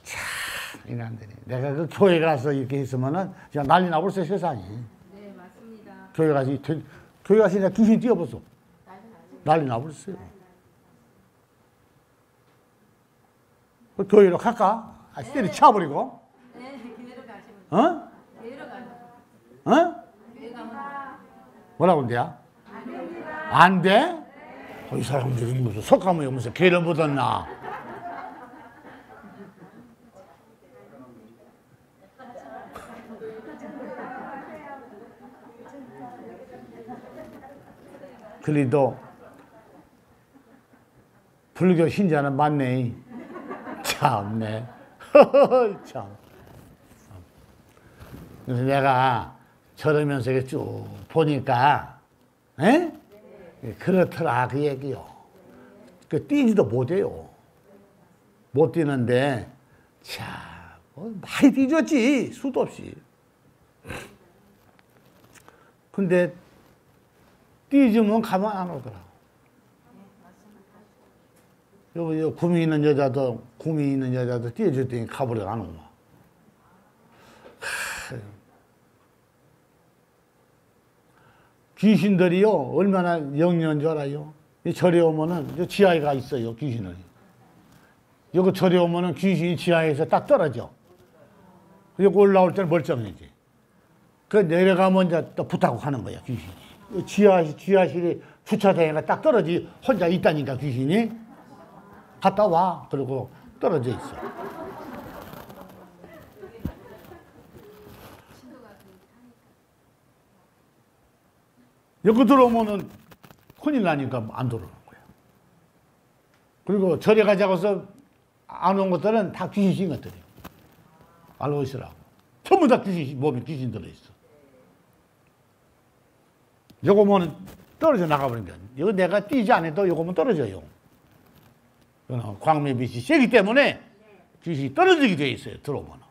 참, 인간들이. 내가 그 교회 가서 이렇게 있으면은 그냥 난리 나버렸어요, 세상이. 네, 맞습니다. 교회 가서 그냥 귀신 띄워봤어. 난리 나버렸어요. 그 교회로 갈까? 때리 차버리고. 네, 교회로 가시면 어? 교회로 가시면 어? 교회 가면 뭐라고 한대야? 안 돼? 이 사람들이 무슨 석가모니 무슨 개를 묻었나? 그래도 불교 신자는 많네. 참네. 참. 그래서 내가 저러면서 이렇게 쭉 보니까, 에? 그렇더라, 그 얘기요. 그 뛰지도 못해요. 못 뛰는데, 참, 많이 뛰었지, 수도 없이. 근데, 뛰지면 가만 안 오더라고. 요 구미 있는 여자도 뛰어줬더니 가버려 안 오고. 귀신들이요, 얼마나 영리한 줄 알아요? 이 절에 오면은, 지하에가 있어요, 귀신은. 여기 절에 오면은 귀신이 지하에서 딱 떨어져. 여기 올라올 때는 멀쩡해지. 그 내려가면 이제 또 붙하고 가는 거야, 귀신이. 지하실에 주차장에가 딱 떨어지, 혼자 있다니까, 귀신이. 갔다 와. 그리고 떨어져 있어. 여기 들어오면은 큰일 나니까 안 들어오는 거야. 그리고 절에 가자고 해서 안 온 것들은 다 귀신 것들이에요. 알고 있으라고. 전부 다 귀신, 몸에 귀신 들어있어. 요거면 떨어져 나가버린 거야. 이거 내가 뛰지 않아도 요거면 떨어져요. 광매빛이 세기 때문에 귀신이 떨어지게 돼 있어요, 들어오면.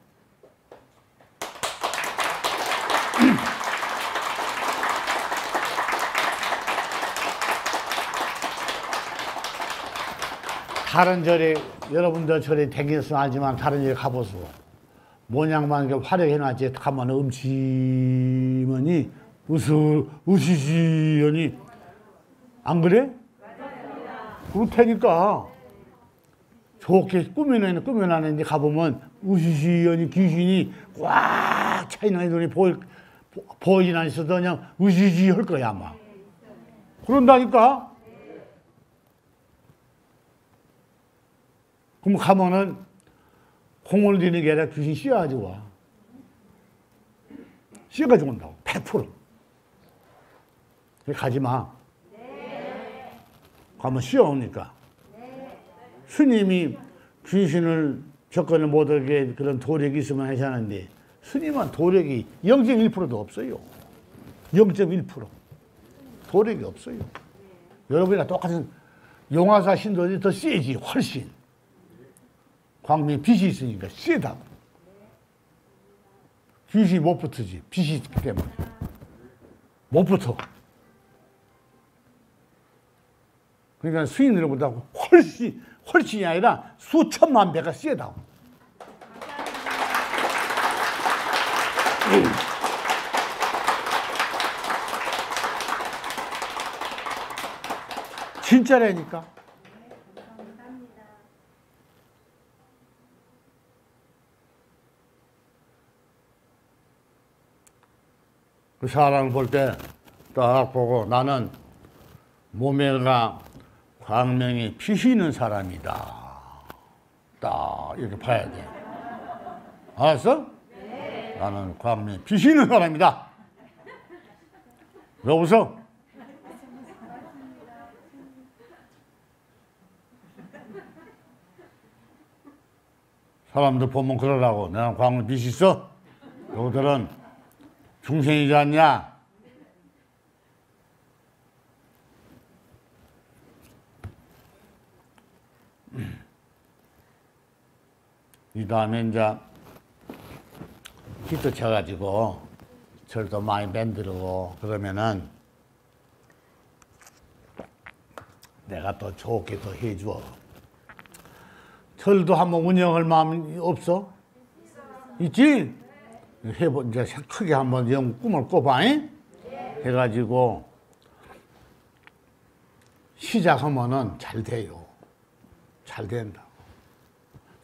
다른 절에, 여러분들 절에 댕겼으면 알지만 다른 절에 가보소. 모양만 화려해놨지, 가면 음침하니, 으시시하니. 안 그래? 그렇다니까. 좋게 꾸며놨는데 가보면, 으시시하니 귀신이 꽉 차있는 눈이 보이진 않았어도 그냥 으시시 할 거야, 아마. 그런다니까? 그럼 가면은 공을 들이는 게 아니라 귀신 씌어가지고 와. 씌어가지고 온다고. 100%. 가지 마. 가면 씌어오니까. 스님이 귀신을 접근을 못하게 그런 도력이 있으면 하시는데 스님은 도력이 0.1%도 없어요. 0.1%. 도력이 없어요. 여러분이랑 똑같은 용화사 신도들이 더 세지, 훨씬. 광명에 빛이 있으니까 세다고. 귀신이 못 붙지. 빛이 있기 때문에. 못 붙어. 그러니까 수인들보다 훨씬이 아니라 수천만 배가 세다고. 진짜라니까. 그 사람을 볼 때 딱 보고 나는 몸에가 광명이 빛이 있는 사람이다. 딱 이렇게 봐야 돼. 알았어? 네. 나는 광명이 빛이 있는 사람이다. 왜 웃어? 사람들 보면 그러라고. 내가 광명 빛이 있어? 너희들은 중생이지 않냐? 이 다음에 이제 기도 쳐가지고 절도 많이 만들고 그러면은 내가 또 좋게 더 해줘. 절도 한번 운영할 마음이 없어? 있지? 이제 크게 한번 영 꿈을 꿔봐. 해가지고 시작하면은 잘 돼요. 잘 된다.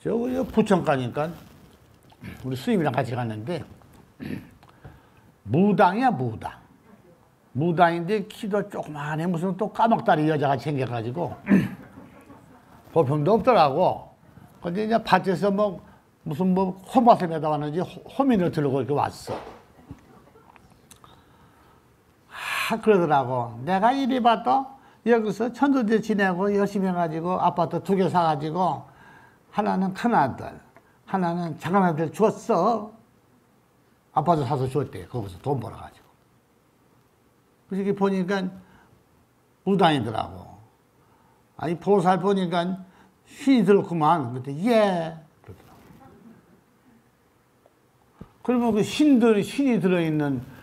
저기 부천 가니까 우리 스님이랑 같이 갔는데 무당이야, 무당. 무당인데 키도 조그만해. 무슨 또 까막다리 여자가 생겨가지고 볼품도 없더라고. 근데 이제 밭에서 뭐 무슨 뭐 홈밭을 매다 왔는지 호민을 들고 이렇게 왔어. 그러더라고. 내가 이리 봐도 여기서 천도제 지내고 열심히 해가지고 아파트 2개 사가지고 하나는 큰아들, 하나는 작은아들 줬어. 아파트 사서 줬대. 거기서 돈 벌어가지고. 그래서 이렇게 보니까 무당이더라고. 아니, 보살 보니까 신이 들었구만. 그때 예. 그러더라고. 그러면 그 신이 들어있는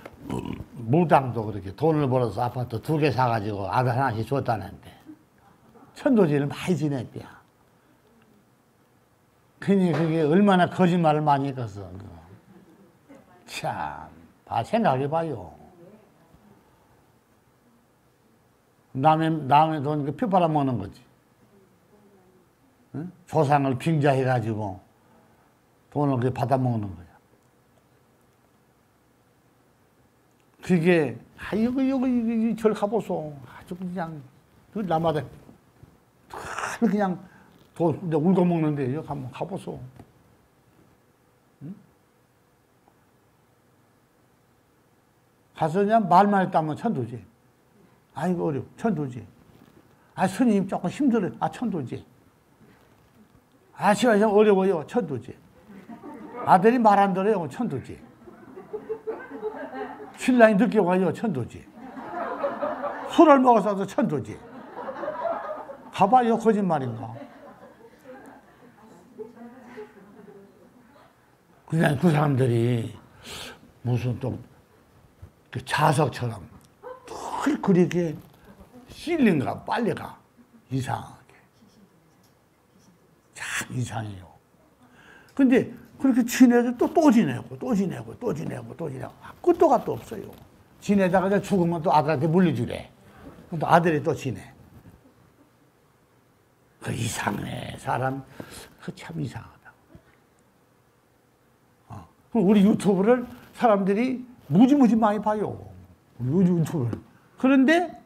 무당도 그렇게 돈을 벌어서 아파트 2개 사가지고 아들 하나씩 줬다는데 천도제를 많이 지냈대요. 괜히 그게 얼마나 거짓말을 많이 했겠어. 참, 생각해봐요. 남의 돈 피 빨아먹는 거지. 응? 조상을 빙자해가지고 돈을 그렇게 받아먹는 거야. 그게, 여기 절 가보소. 아주 그냥, 그 남한테, 그냥 돈 울고 먹는데, 여기 한번 가보소. 응? 가서 그냥 말만 했다면 천도지. 아이고, 어려워. 천도지. 아, 스님 조금 힘들어요. 아, 천도지. 아, 시간이 어려워요. 천도지. 아들이 말 안 들어요. 천도지. 신랑이 늦게 와요. 천도지. 술을 먹어서도 천도지. 가봐요. 거짓말인가. 그냥 그 사람들이 무슨 또 그 자석처럼 늘 그렇게 실린가 빨리 가. 이상하게. 참 이상해요. 근데 그렇게 지내서 또 지내고. 끝도 값도 없어요. 지내다가 죽으면 또 아들한테 물려주래. 또 아들이 또 지내. 그 이상해. 사람, 그 참 이상하다. 우리 유튜브를 사람들이 무지무지 많이 봐요. 우리 유튜브를. 그런데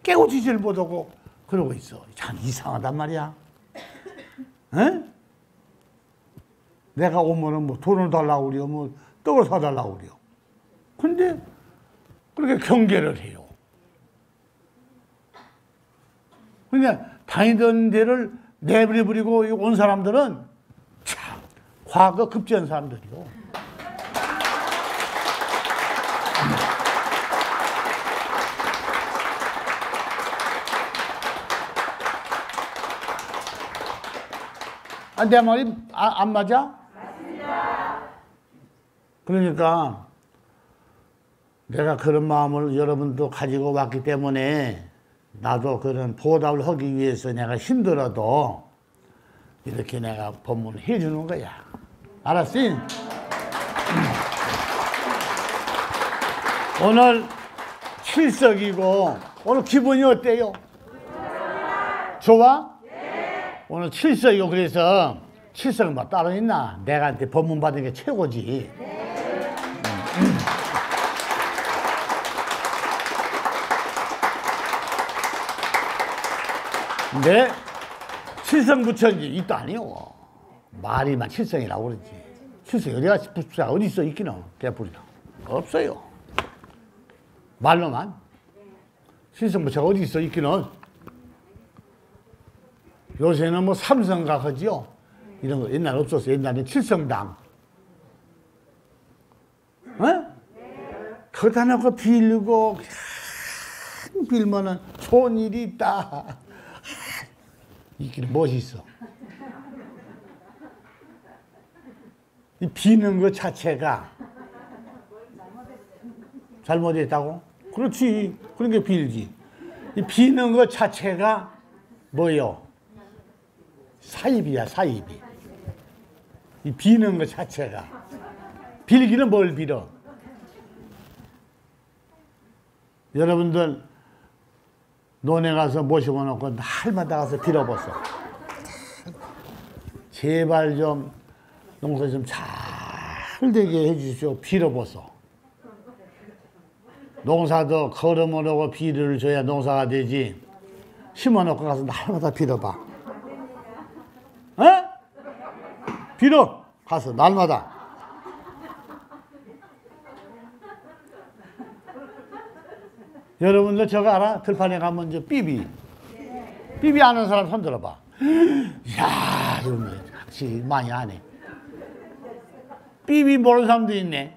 깨우치지를 못하고 그러고 있어. 참 이상하단 말이야. 에? 내가 오면은 뭐 돈을 달라고 그래요. 뭐 떡을 사달라고 그래요. 근데 그렇게 경계를 해요. 그러니까 다니던 데를 내버려버리고 온 사람들은 참 과거 급제한 사람들이요. 아, 내 말이 안 맞아? 맞습니다. 그러니까 내가 그런 마음을 여러분도 가지고 왔기 때문에 나도 그런 보답을 하기 위해서 내가 힘들어도 이렇게 내가 법문을 해주는 거야. 알았지? 오늘 칠석이고 오늘 기분이 어때요? 좋아? 오늘 칠석이고 그래서 칠석은 뭐 따로 있나? 내가한테 법문 받은 게 최고지. 근데 칠성부처인지 이도 아니요. 말이만 칠성이라고 그러지. 칠성이 어디가 부처가 어디 있어 있기는 개뿔이다. 없어요. 말로만. 칠성부처가 어디 있어 있기는. 요새는 뭐 삼성각 하지요. 이런 거 옛날 없었어. 옛날에 칠성당. 어? 거기다 놓고 빌고 빌면은 좋은 일이 있다. 있기는 멋있어. 이 비는 것 자체가 잘못했다고? 그렇지. 그러니까 빌지. 이 비는 것 자체가 뭐요? 사입이야, 사입이. 이 비는 것 자체가. 빌기는 뭘 빌어? 여러분들 논에 가서 모시고 놓고 날마다 가서 빌어보소. 제발 좀 농사 좀 잘 되게 해주시오. 빌어보소. 농사도 걸음으로 비를 줘야 농사가 되지. 심어놓고 가서 날마다 빌어봐. 에? 빌어. 가서 날마다. 여러분들 저거 알아? 들판에 가면 이제 삐비. 삐비 아는 사람 손 들어봐. 이야, 이러면 확실히 많이 아네. 삐비 모르는 사람도 있네.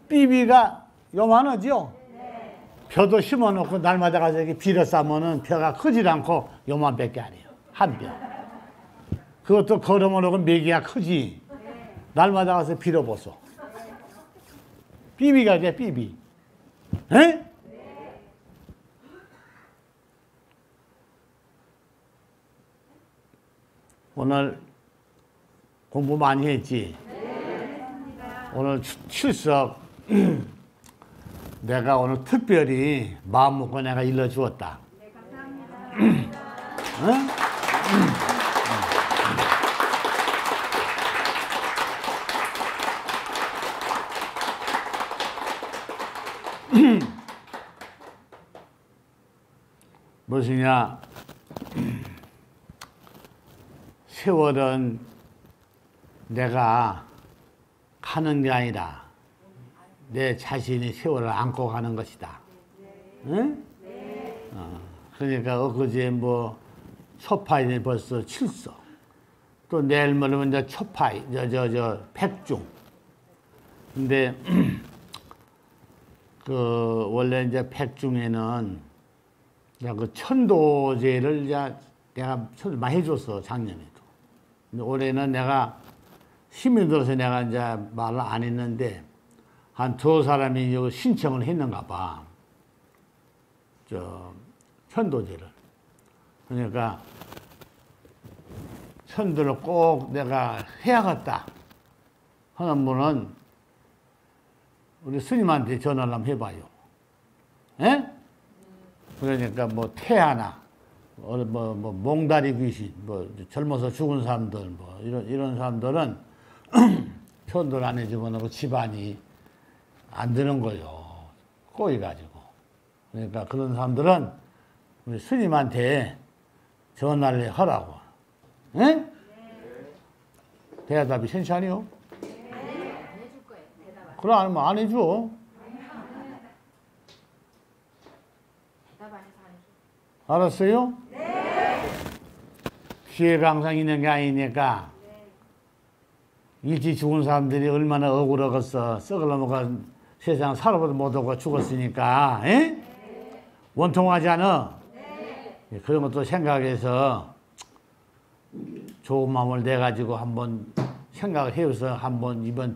삐비가 요만하죠? 벼도 심어놓고 날마다 가서 이렇게 빌어 싸면은 벼가 크질 않고 요만밖에 안 해요. 한 벼. 그것도 걸음으로 메기가 크지. 날마다 가서 빌어보소. 삐비가 돼, 삐비. 에? 오늘 공부 많이 했지? 오늘 출석 내가 오늘 특별히 마음 먹고 내가 일러주었다. 네, 감사합니다. 무엇이냐? 세월은 내가 가는 게 아니라 내 자신이 세월을 안고 가는 것이다. 응? 그러니까 엊그제 뭐 초파이 벌써 칠서. 또 내일 모레면 이제 초파이, 백중. 근데 그 원래 이제 백중에는 그 천도제를 이제 내가 많이 해줬어, 작년에도. 근데 올해는 내가 힘이 들어서 내가 이제 말을 안 했는데 한 두 사람이 이거 신청을 했는가 봐. 천도제를. 그러니까 천도를 꼭 내가 해야겠다 하는 분은 우리 스님한테 전화를 한번 해봐요. 예? 그러니까 뭐 태하나, 뭐 몽다리 귀신, 뭐 젊어서 죽은 사람들, 뭐 이런 사람들은 천도를 안 해주면 집안이 안 되는 거요. 꼬이가지고. 그러니까 그런 사람들은 우리 스님한테 전화를 하라고. 예? 네. 대답이 괜찮아요? 네. 안 해줄 거예요. 대답 그래, 아니면 안 해줘. 대답 안 해서 안 해줘. 알았어요? 네. 기회가 항상 있는 게 아니니까. 네. 일찍 죽은 사람들이 얼마나 억울하겠어. 썩을놈가 세상 살아보도 못하고 죽었으니까. 에? 네. 원통하지 않아? 네. 그런 것도 생각해서 좋은 마음을 내가지고 한번 생각을 해서 한번 이번